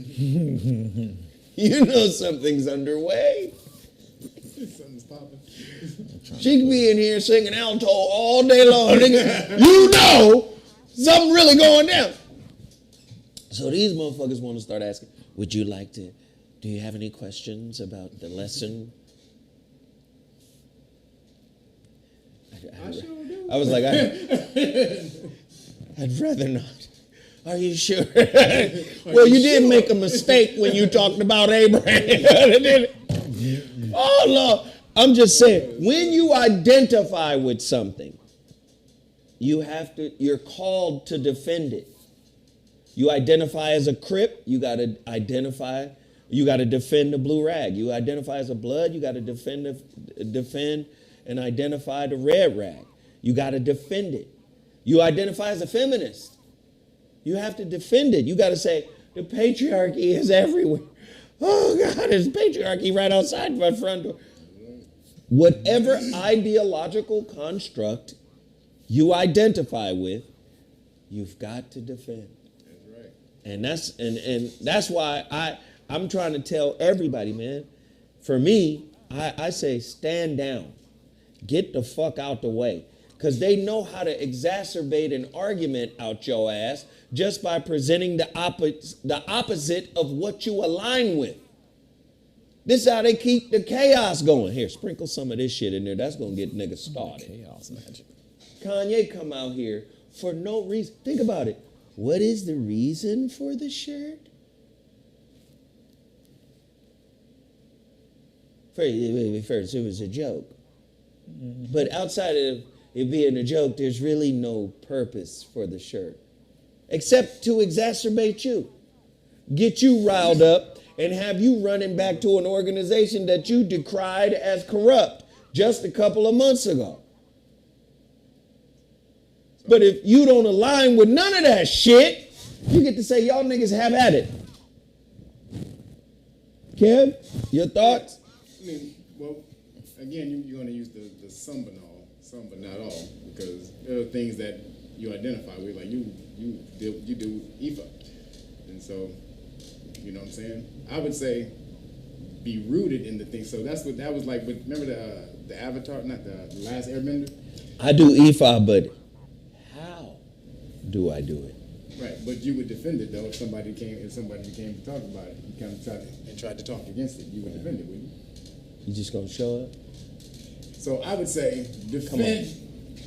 You know something's underway. Something's popping. She could be in here singing alto all day long. You know Something really going down. So these motherfuckers want to start asking, do you have any questions about the lesson? I was like, I'd rather not. Are you sure? Well, you did make a mistake when you talked about Abraham. Oh, Lord. I'm just saying, when you identify with something, you're called to defend it. You identify as a Crip, you got to defend the blue rag. You identify as a Blood, you got to defend and identify the red rag. You got to defend it. You identify as a feminist. You have to defend it. You got to say, the patriarchy is everywhere. Oh, God, there's patriarchy right outside my front door. Whatever ideological construct you identify with, you've got to defend. That's right. And that's why I'm trying to tell everybody, man. For me, I say stand down. Get the fuck out the way. Because they know how to exacerbate an argument out your ass just by presenting the opposite of what you align with. This is how they keep the chaos going. Here, sprinkle some of this shit in there. That's going to get niggas started. Chaos magic. Kanye come out here for no reason. Think about it. What is the reason for the shirt? First, it was a joke. But outside of it being a joke, there's really no purpose for the shirt. Except to exacerbate you. Get you riled up and have you running back to an organization that you decried as corrupt just a couple of months ago. But if you don't align with none of that shit, you get to say, y'all niggas have at it. Kev, your thoughts? I mean, well, again, you're going to use the some but not all, because there are things that you identify with, like you do IFA. And so, you know what I'm saying? I would say be rooted in the thing. So that was like, remember the Avatar, not the Last Airbender? I do IFA, but how do I do it? Right, but you would defend it though if somebody came to talk about it. You kind of tried to talk against it. You would defend it, wouldn't you? You just gonna show up? So I would say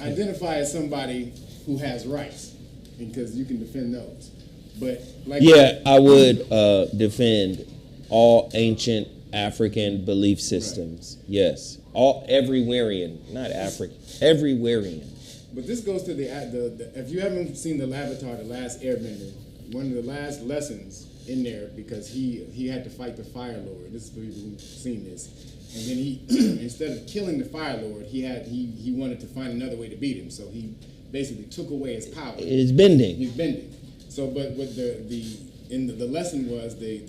identify as somebody who has rights, because you can defend those. But like I would defend all ancient African belief systems. Right. Yes, everywhereian, not African, everywhereian. But this goes to the if you haven't seen the Avatar, the Last Airbender, one of the last lessons in there, because he had to fight the Fire Lord. This is for people who've seen this. And then he, instead of killing the Fire Lord, he wanted to find another way to beat him. So he basically took away his power. He's bending. So, but what the lesson was, the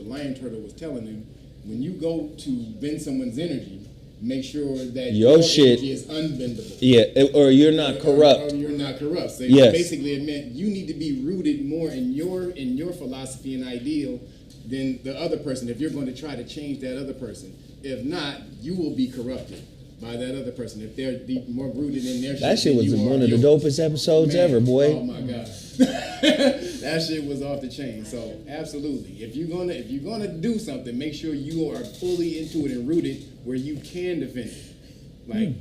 lion turtle was telling him, when you go to bend someone's energy, make sure that your energy is unbendable. Yeah, or you're not corrupt. Or you're not corrupt. So basically it meant you need to be rooted more in your philosophy and ideal than the other person, if you're going to try to change that other person. If not, you will be corrupted by that other person. If they're more rooted in their that shit was one of the dopest episodes ever, boy. Oh my God. That shit was off the chain. So absolutely. If you're gonna do something, make sure you are fully into it and rooted where you can defend it. Like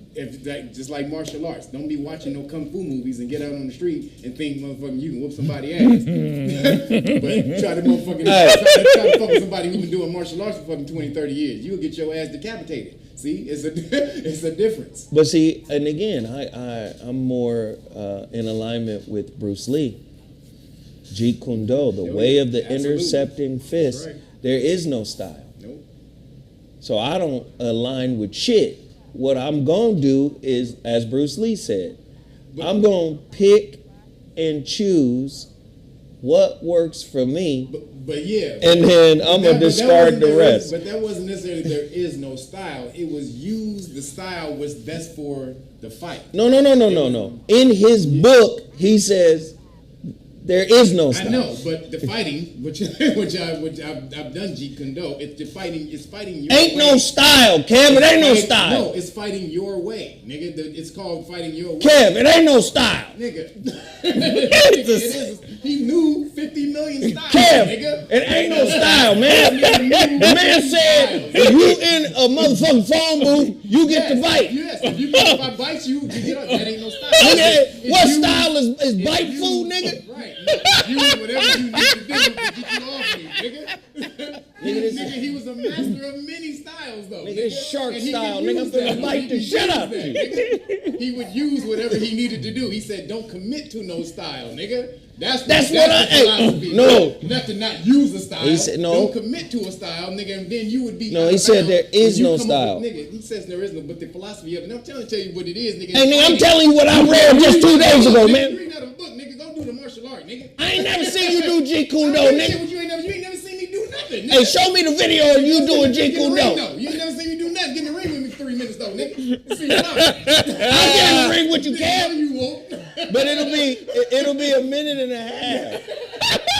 just like martial arts. Don't be watching no kung fu movies and get out on the street and think motherfucking you can whoop somebody's ass. But try to fuck with somebody who's been doing martial arts for fucking 20, 30 years. You'll get your ass decapitated. See, it's a difference. But see, and again, I'm more in alignment with Bruce Lee. Jeet Kune Do, the way of the intercepting fist. Right. There is no style. Nope. So I don't align with shit. What I'm going to do is, as Bruce Lee said, I'm going to pick and choose what works for me. But yeah. And then I'm going to discard the rest. But that wasn't necessarily there is no style. It was the style was best for the fight. No. In his book, he says, There is no style. I know, but the fighting, which I've done Jeet Kune Do, it's fighting your Ain't way. no style, Kev. It ain't no style. No, it's fighting your way, nigga. It's called fighting your way. Kev, it ain't no style. Nigga. It is. He knew 50 million styles, Kev, nigga. it ain't no style, man. The man said, if you in a motherfucking phone booth, you get to bite. Yes, if I bite you, you get up. That ain't no style. Nigga, what style is bite food, nigga? Right. Use whatever you need to do to get you off me, nigga. Nigga, he was a master of many styles, though. Nigga, it's shark And he style, could nigga. I'm use finna that. bite He the could shit use out of that, you. nigga. He would use whatever he needed to do. He said, don't commit to no style, nigga. That's what I philosophy. no. Not to not use a style. He said, no. Don't commit to a style, nigga, and then you would be. No, he said there is when you no come style. up with, nigga, he says there is no, but the philosophy of it. And I'm tell you what it is, nigga. Hey, nigga, I'm telling you what I read just 2 days ago, man. Read out a book, nigga. Go do the martial art, nigga. I ain't never seen you do Jeet Kune Do, nigga. You ain't never seen me do nothing, nigga. Hey, show me the video of you doing Jeet Kune Do. No, you ain't never seen me do nothing. Get in the ring with me for 3 minutes, though, nigga. Let's see you live. I'll get in the ring with you, No, Kev. you won't. But it'll be a minute and a half.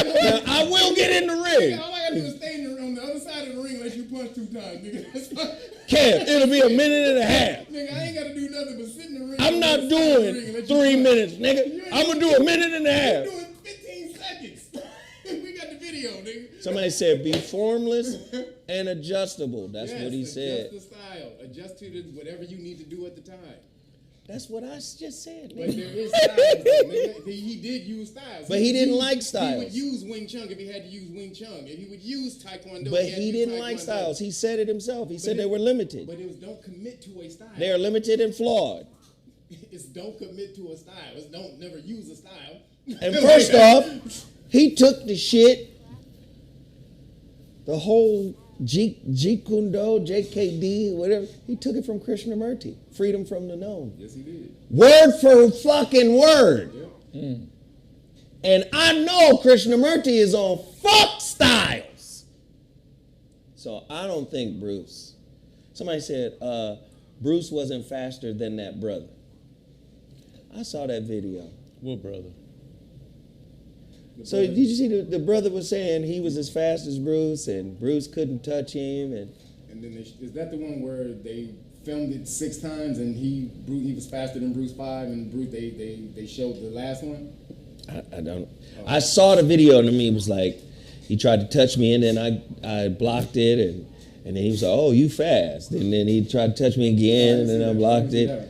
Now, I will get in the ring. All I gotta do is stay on the other side of the ring unless you punch 2 times, nigga. That's fine. Kev, it'll be a minute and a half. Nigga, I ain't gotta do nothing but sit in the ring. I'm not doing 3 minutes, nigga. I'm gonna do a minute and a half. You're doing 15 seconds. We got the video, nigga. Somebody said be formless and adjustable. That's what he said. Adjust the style. Adjust to whatever you need to do at the time. That's what I just said, But nigga. there is styles, though, nigga. He did use styles. But he didn't used- like styles. He would use Wing Chun if he had to use Wing Chun. And he would use Taekwondo. But if had he to use didn't like Taekwondo. styles. He said it himself. He said it- they were limited. But it was don't commit to a style. They are limited and flawed. It's don't commit to a style. It's don't never use a style. And first off, he took the shit, the whole Jeet Kune Do, JKD, whatever. He took it from Krishnamurti, Freedom from the Known. Yes, he did. Word for fucking word. Yeah. And I know Krishnamurti is on fuck styles. So I don't think Bruce. Somebody said Bruce wasn't faster than that brother. I saw that video. What brother? So did you see the brother was saying he was as fast as Bruce and Bruce couldn't touch him and then is that the one where they filmed it 6 times and he was faster than Bruce 5 and Bruce they showed the last one? I don't. I saw the video and he was like, he tried to touch me and then I blocked it and then he was like, oh, you fast. And then he tried to touch me again and then I blocked it. Yeah.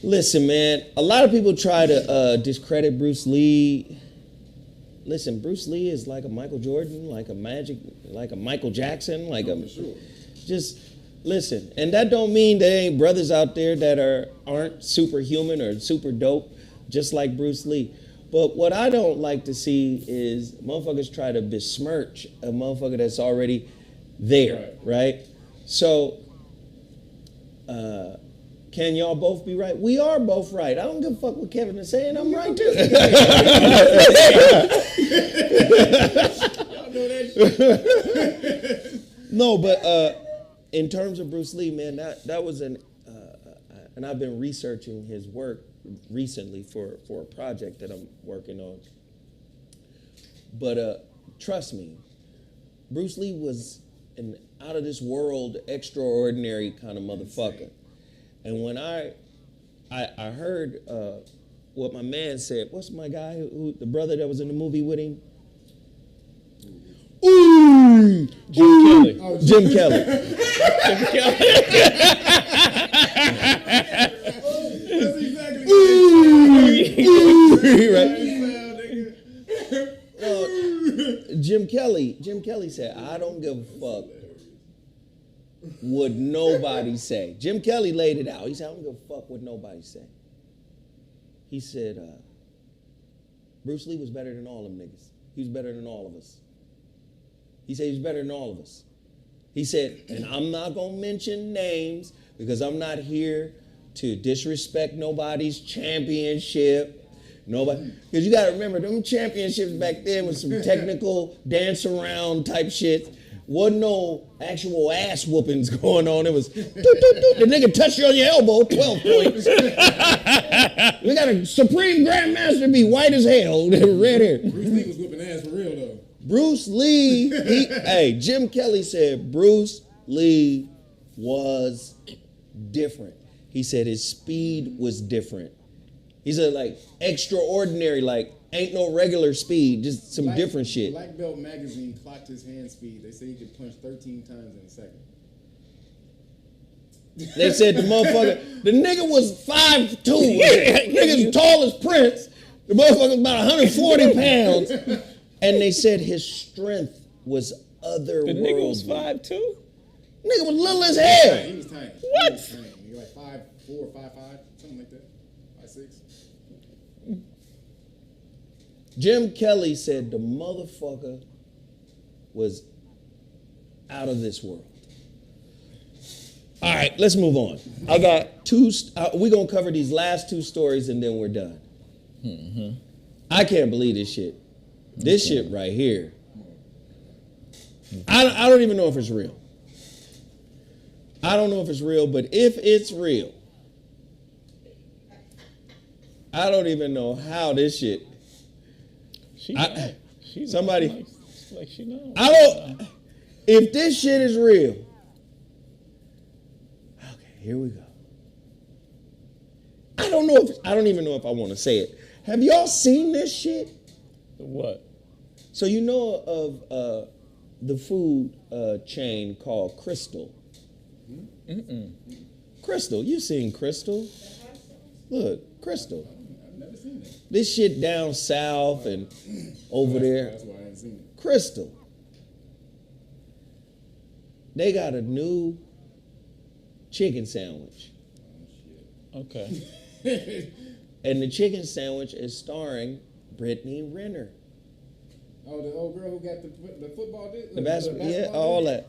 Listen, man, a lot of people try to discredit Bruce Lee. Listen, Bruce Lee is like a Michael Jordan, like a Michael Jackson, For sure. just listen. And that don't mean there ain't brothers out there that aren't superhuman or super dope, just like Bruce Lee. But what I don't like to see is motherfuckers try to besmirch a motherfucker that's already there, right? So, can y'all both be right? We are both right. I don't give a fuck what Kevin is saying. I'm right too. Y'all know that shit. No, but in terms of Bruce Lee, man, that was and I've been researching his work recently for a project that I'm working on. But trust me, Bruce Lee was an out of this world, extraordinary kind of motherfucker. And when I heard what my man said, what's my guy, the brother that was in the movie with him? Ooh, Jim Kelly. Oh, Jim Kelly. Jim Kelly. That's exactly right. Jim Kelly said, I don't give a fuck what nobody say. Jim Kelly laid it out. He said, I don't give a fuck what nobody say. He said, Bruce Lee was better than all them niggas. He was better than all of us. He said he was better than all of us. He said, and I'm not going to mention names because I'm not here to disrespect nobody's championship. Nobody, because you got to remember, them championships back then was some technical dance around type shit. Wasn't no actual ass whoopings going on. It was the nigga touched you on your elbow, 12 points. We got a Supreme Grandmaster be white as hell, red hair. Bruce Lee was whooping ass for real though. Bruce Lee, hey, Jim Kelly said Bruce Lee was different. He said his speed was different. He said like extraordinary, like ain't no regular speed, just some different shit. Black Belt magazine clocked his hand speed. They say he could punch 13 times in a second. They said the nigga was 5'2". Nigga's tall as Prince. The motherfucker was about 140 pounds. And they said his strength was otherworldly. The nigga was 5'2"? Nigga was little as hell. He was tiny. What? He was tiny. He was like 5'4", 5'5", something like that. 5'6". Jim Kelly said the motherfucker was out of this world. All right, let's move on. I got two. We're going to cover these last two stories and then we're done. Mm-hmm. I can't believe this shit. This shit right here. I don't even know if it's real. I don't know if it's real, but if it's real, I don't even know how this shit. Somebody. Like she knows. I don't. If this shit is real. Okay, here we go. I don't even know if I want to say it. Have y'all seen this shit? What? So you know of the food chain called Crystal. Mm-mm. Crystal, you seen Crystal? Look, Crystal. I've never seen that. This shit down south and over there. That's why I ain't seen it. Crystal. They got a new chicken sandwich. Okay. And the chicken sandwich is starring Brittany Renner. Oh, the old girl who got the football dick? The basketball, yeah, all that.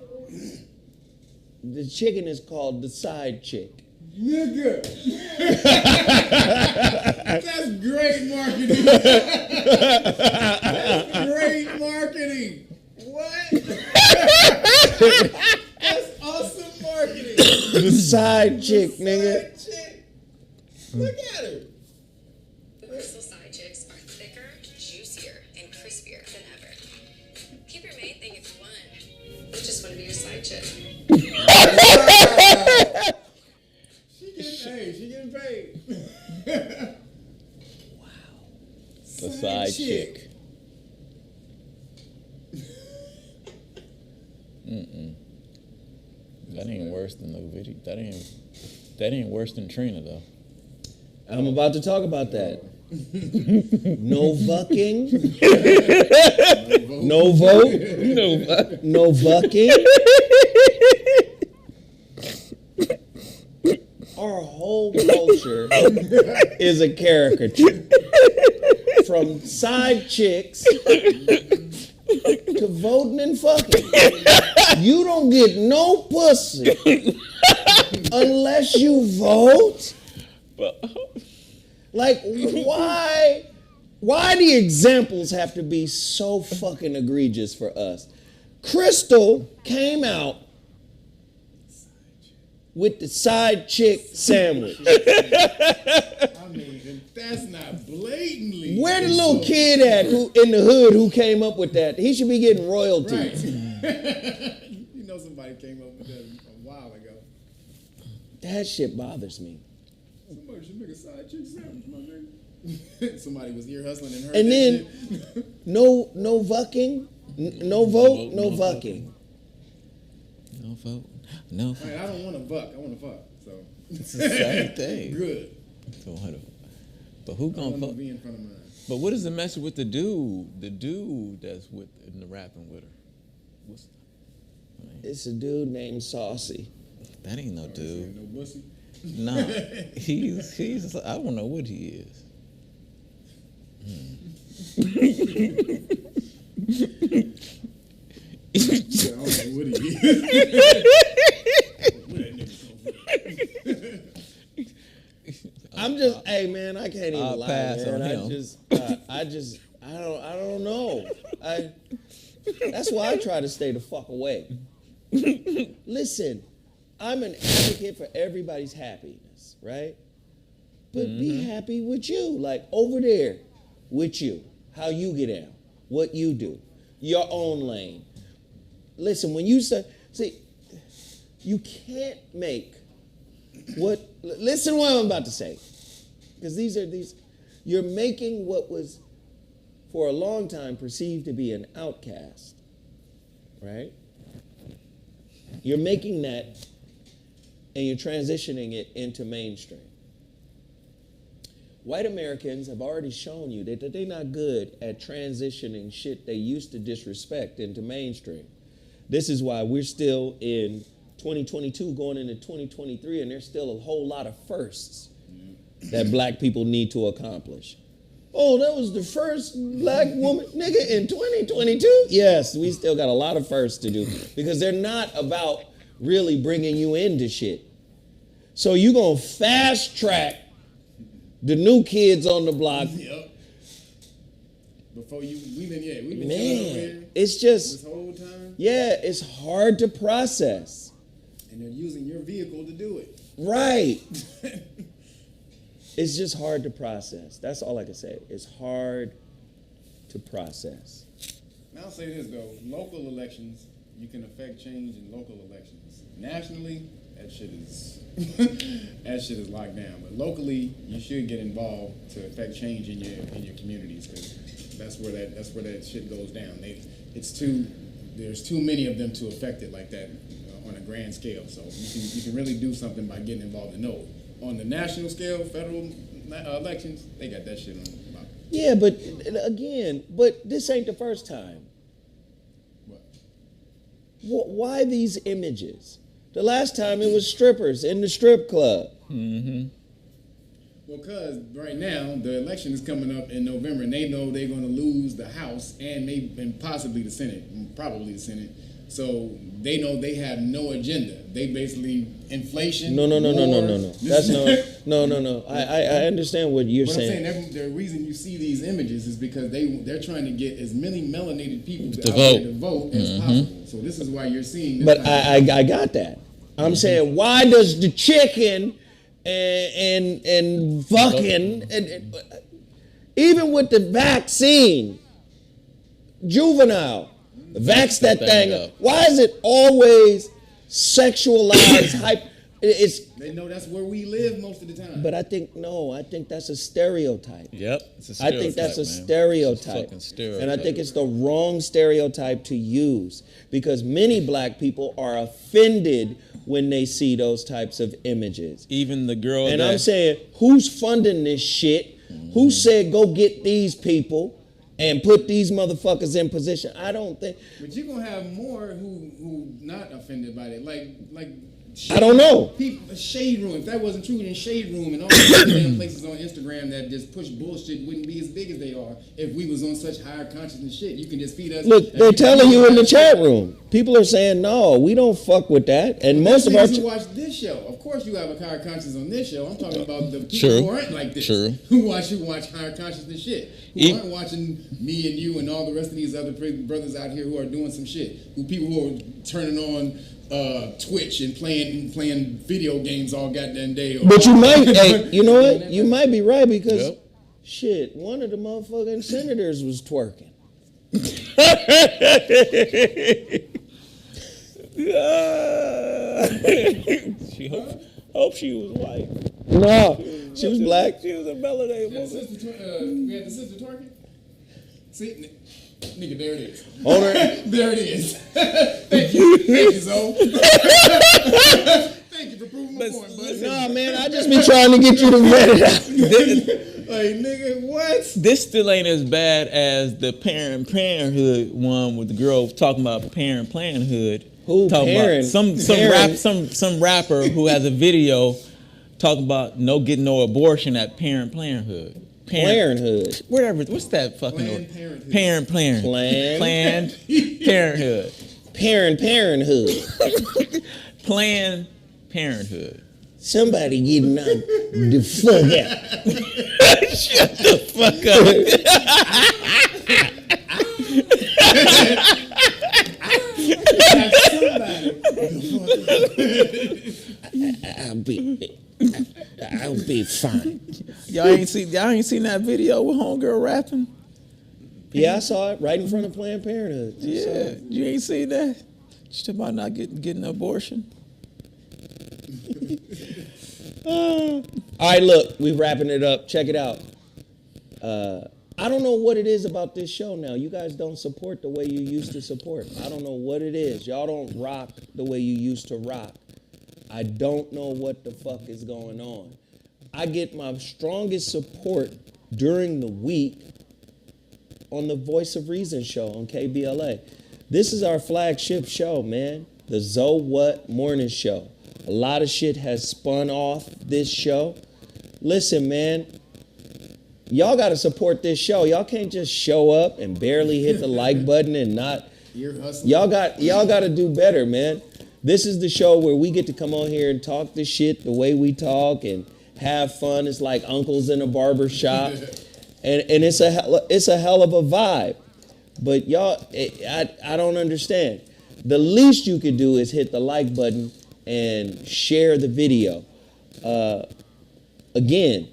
The chicken is called the side chick. Nigga. That's great marketing. That's great marketing. What? That's awesome marketing. The side chick, nigga. Side chick. Look at her. Crystal side chicks are thicker, juicier, and crispier than ever. Keep your main thing if you want. We just want to be your side chick. She getting paid. Wow. The side chick. That ain't worse than the video. That ain't worse than Trina though. I'm about to talk about that. No vucking. No vote. No vucking. Our whole culture is a caricature. From side chicks to voting and fucking. You don't get no pussy unless you vote. Like, why the examples have to be so fucking egregious for us? Crystal came out with the side chick sandwich. I mean, if that's not blatantly. Where the little kid at who in the hood who came up with that? He should be getting royalties. Right. You know somebody came up with that a while ago. That shit bothers me. Somebody should make a side chick sandwich, my nigga. Somebody was ear hustling and heard And that then shit. no vucking, no vote, no vucking. No vote. No. Right, I don't want to buck. I want to fuck. So It's the same thing. good. So what? But who I gonna want to fuck? be in front of mine. But what is the message with the dude? The dude that's with in the rapping with her. It's a dude named Saucy. That ain't no dude. No pussy. Nah, he's. I don't know what he is. I don't know what he is. Where that nigga come from? I'm just, hey man, I can't even I'll lie, pass man. on him. I don't know. That's why I try to stay the fuck away. Listen, I'm an advocate for everybody's happiness, right? But be happy with you, like over there with you, how you get down, what you do, your own lane. Listen, when you say, you can't make listen to what I'm about to say. Because you're making what was for a long time perceived to be an outcast, right? You're making that and you're transitioning it into mainstream. White Americans have already shown you that they're not good at transitioning shit they used to disrespect into mainstream. This is why we're still in 2022 going into 2023 and there's still a whole lot of firsts that black people need to accomplish. Oh, that was the first black woman, nigga, in 2022? Yes, we still got a lot of firsts to do because they're not about really bringing you into shit. So you gonna fast track the new kids on the block. Yep. Before we've been over Man, here it's just, this whole time. yeah, it's hard to process. And they're using your vehicle to do it. Right. It's just hard to process. That's all I can say. It's hard to process. Now I'll say this though, local elections, you can affect change in local elections. Nationally, that shit is locked down. But locally, you should get involved to affect change in your communities because that's where that shit goes down. There's too many of them to affect it like that on a grand scale. So you can really do something by getting involved in those. On the national scale, federal elections, they got that shit on lock. Yeah, but again, this ain't the first time. What? Why these images? The last time it was strippers in the strip club. Mm-hmm. Well, because right now the election is coming up in November, and they know they're going to lose the House and possibly the Senate, probably the Senate. So they know they have no agenda. They basically inflation. No. That's no. I understand what you're But saying. I'm saying the reason you see these images is because they're trying to get as many melanated people To out vote. there to vote as possible. So this is why you're seeing. This But kind of- I got that. I'm saying, why does the chicken and Vucking and even with the vaccine, juvenile, vax that thing up. Why is it always sexualized hype? They know that's where we live most of the time. But I think that's a stereotype. Yep. It's a I stereotype, think that's a man. stereotype. It's a fucking stereotype. And I think it's the wrong stereotype to use because many black people are offended when they see those types of images. Even the girl And that... I'm saying, who's funding this shit? Who said go get these people and put these motherfuckers in position? I don't think. But you're gonna have more who not offended by it, like. I don't know. Shade Room. If that wasn't true, then Shade Room and all the damn places on Instagram that just push bullshit wouldn't be as big as they are if we was on such higher consciousness shit. You can just feed us. Look, they're telling you in the chat room. People are saying, no, we don't fuck with that. And most of our... who watch this show. Of course you have a higher consciousness on this show. I'm talking about the people True. who aren't like this. True. Who watch higher consciousness shit. Who aren't watching me and you and all the rest of these other brothers out here who are doing some shit. People who are turning on Twitch and playing video games all goddamn day. But you might, hey, you know what? You might be right because, shit, one of the motherfucking senators was twerking. She hope she was white. No, she was black. She was a melanated We had woman. the sister twerking? See? Nigga, there it is. Hold her. There it is. Thank you, Zoe. Thank you for proving my point, bud. Nah, man, I just be trying to get you to vet it out. Like, nigga, what? This still ain't as bad as the parenthood one with the girl talking about parenthood. Who? Talking Parent? about some rapper who has a video talking about getting no abortion at Parenthood. Parenthood. Whatever. What's that fucking Planned word? Parenthood. Planned Parenthood. Parenthood. Planned Parenthood. Somebody getting on the fuck out. Shut the fuck up. I'll be fine. Y'all ain't seen that video with homegirl rapping? Yeah, I saw it right in front of Planned Parenthood. Yeah, you ain't seen that? She's talking about not getting an abortion. All right, look, we wrapping it up. Check it out. I don't know what it is about this show now. You guys don't support the way you used to support. I don't know what it is. Y'all don't rock the way you used to rock. I don't know what the fuck is going on. I get my strongest support during the week on the Voice of Reason show on KBLA. This is our flagship show, man. The Zoe What Morning Show. A lot of shit has spun off this show. Listen, man. Y'all got to support this show. Y'all can't just show up and barely hit the like button and not. Y'all got to do better, man. This is the show where we get to come on here and talk the shit the way we talk and have fun. It's like uncles in a barber shop, and it's a hell of a vibe. But y'all, I don't understand. The least you could do is hit the like button and share the video. Again.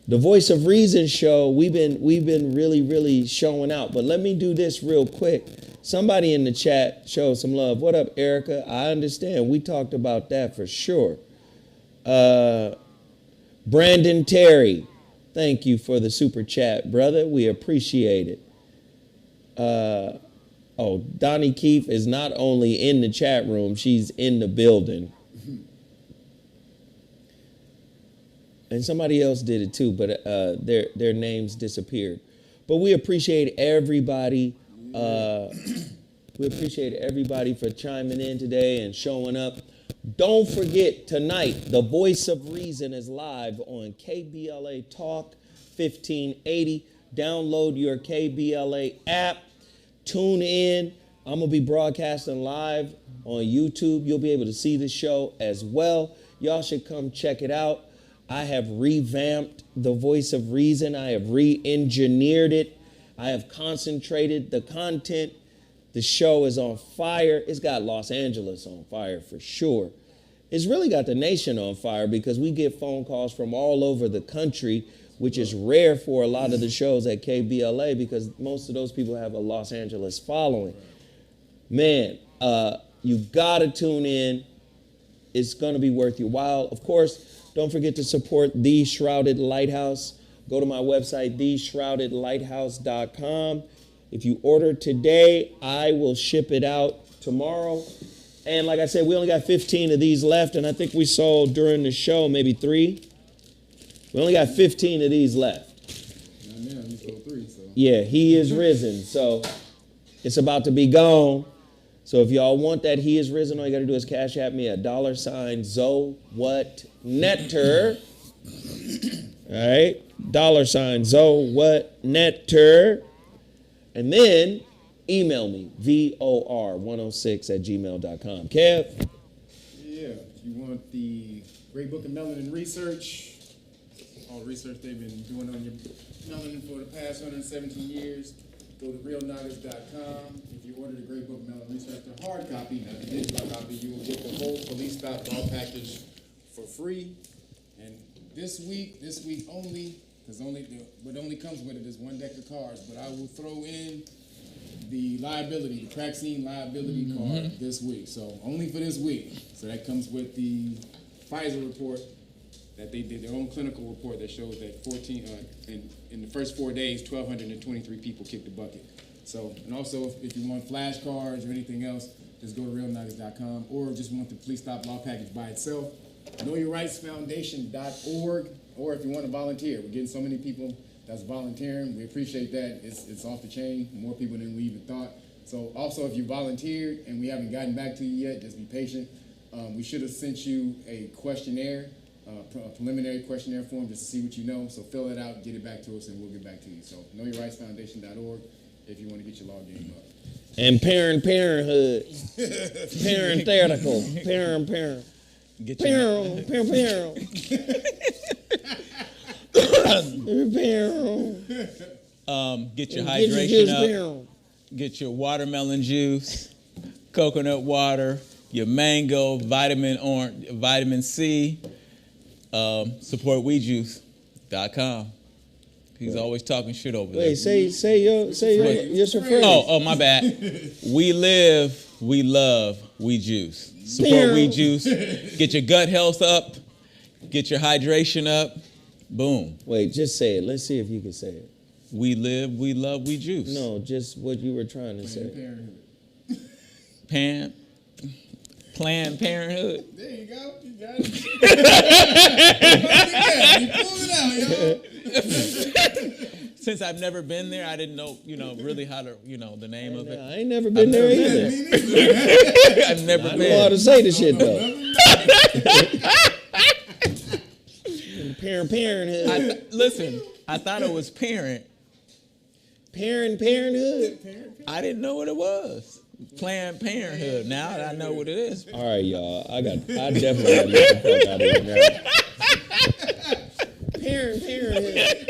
The Voice of Reason show, we've been really showing out. But let me do this real quick. Somebody in the chat showed some love. What up, Erica? I understand. We talked about that for sure. Brandon Terry, thank you for the super chat, brother. We appreciate it. Donnie Keefe is not only in the chat room, she's in the building. And somebody else did it too, but their names disappeared. But we appreciate everybody. We appreciate everybody for chiming in today and showing up. Don't forget, tonight, The Voice of Reason is live on KBLA Talk 1580. Download your KBLA app. Tune in. I'm going to be broadcasting live on YouTube. You'll be able to see the show as well. Y'all should come check it out. I have revamped The Voice of Reason. I have re-engineered it. I have concentrated the content. The show is on fire. It's got Los Angeles on fire for sure. It's really got the nation on fire because we get phone calls from all over the country, which is rare for a lot of the shows at KBLA because most of those people have a Los Angeles following. Man, you gotta tune in. It's gonna be worth your while. Of course, don't forget to support The Shrouded Lighthouse. Go to my website, theshroudedlighthouse.com. If you order today, I will ship it out tomorrow. And like I said, we only got 15 of these left, and I think we sold during the show maybe 3. We only got 15 of these left. Now you sold 3, so. Yeah, He is Risen. So it's about to be gone. So if y'all want that He is Risen, all you got to do is cash at me at $ZoeWhatNetter. All right, $ZoeWhatNetter. And then email me, vor106@gmail.com. Kev? Yeah, if you want the Great Book of Melanin Research, all the research they've been doing on your melanin for the past 117 years, go to realknockers.com. If you order the Great Book of Melanin Research, the hard copy, not the digital copy, you will get the whole police stop law package for free. And this week only, because what only comes with it is 1 deck of cards, but I will throw in the crack scene liability card this week. So only for this week. So that comes with the Pfizer report that they did, their own clinical report that shows that in the first 4 days, 1,223 people kicked the bucket. So, and also if you want flashcards or anything else, just go to realknockers.com, or just want the Police Stop Law package by itself, knowyourrightsfoundation.org, or if you want to volunteer. We're getting so many people that's volunteering. We appreciate that. It's off the chain, more people than we even thought. So also, if you volunteered and we haven't gotten back to you yet, just be patient. We should have sent you a questionnaire, a preliminary questionnaire form just to see what you know. So fill it out, get it back to us, and we'll get back to you. So knowyourrightsfoundation.org if you want to get your law game up. And Parenthood. Parental. Parent. Get your get your hydration up. Get your watermelon juice, coconut water, your mango, vitamin C, supportweedjuice.com. He's always talking shit over there. Wait, say your phrase. Oh, my bad. We live, we love, we juice. Support Weed Juice. Get your gut health up. Get your hydration up. Boom. Wait, just say it. Let's see if you can say it. We live, we love, we juice. No, just what you were trying to say. Planned Parenthood. There you go. You got it. You pulled it out, yo. Since I've never been there, I didn't know, really how to, the name of it. I ain't never been there either. I've never been. I know how to say the shit though. Parenthood. Listen, I thought it was Parenthood. I didn't know what it was. Planned Parenthood. Now I know what it is. All right, y'all. I definitely got to get the fuck out of here now. Parenthood.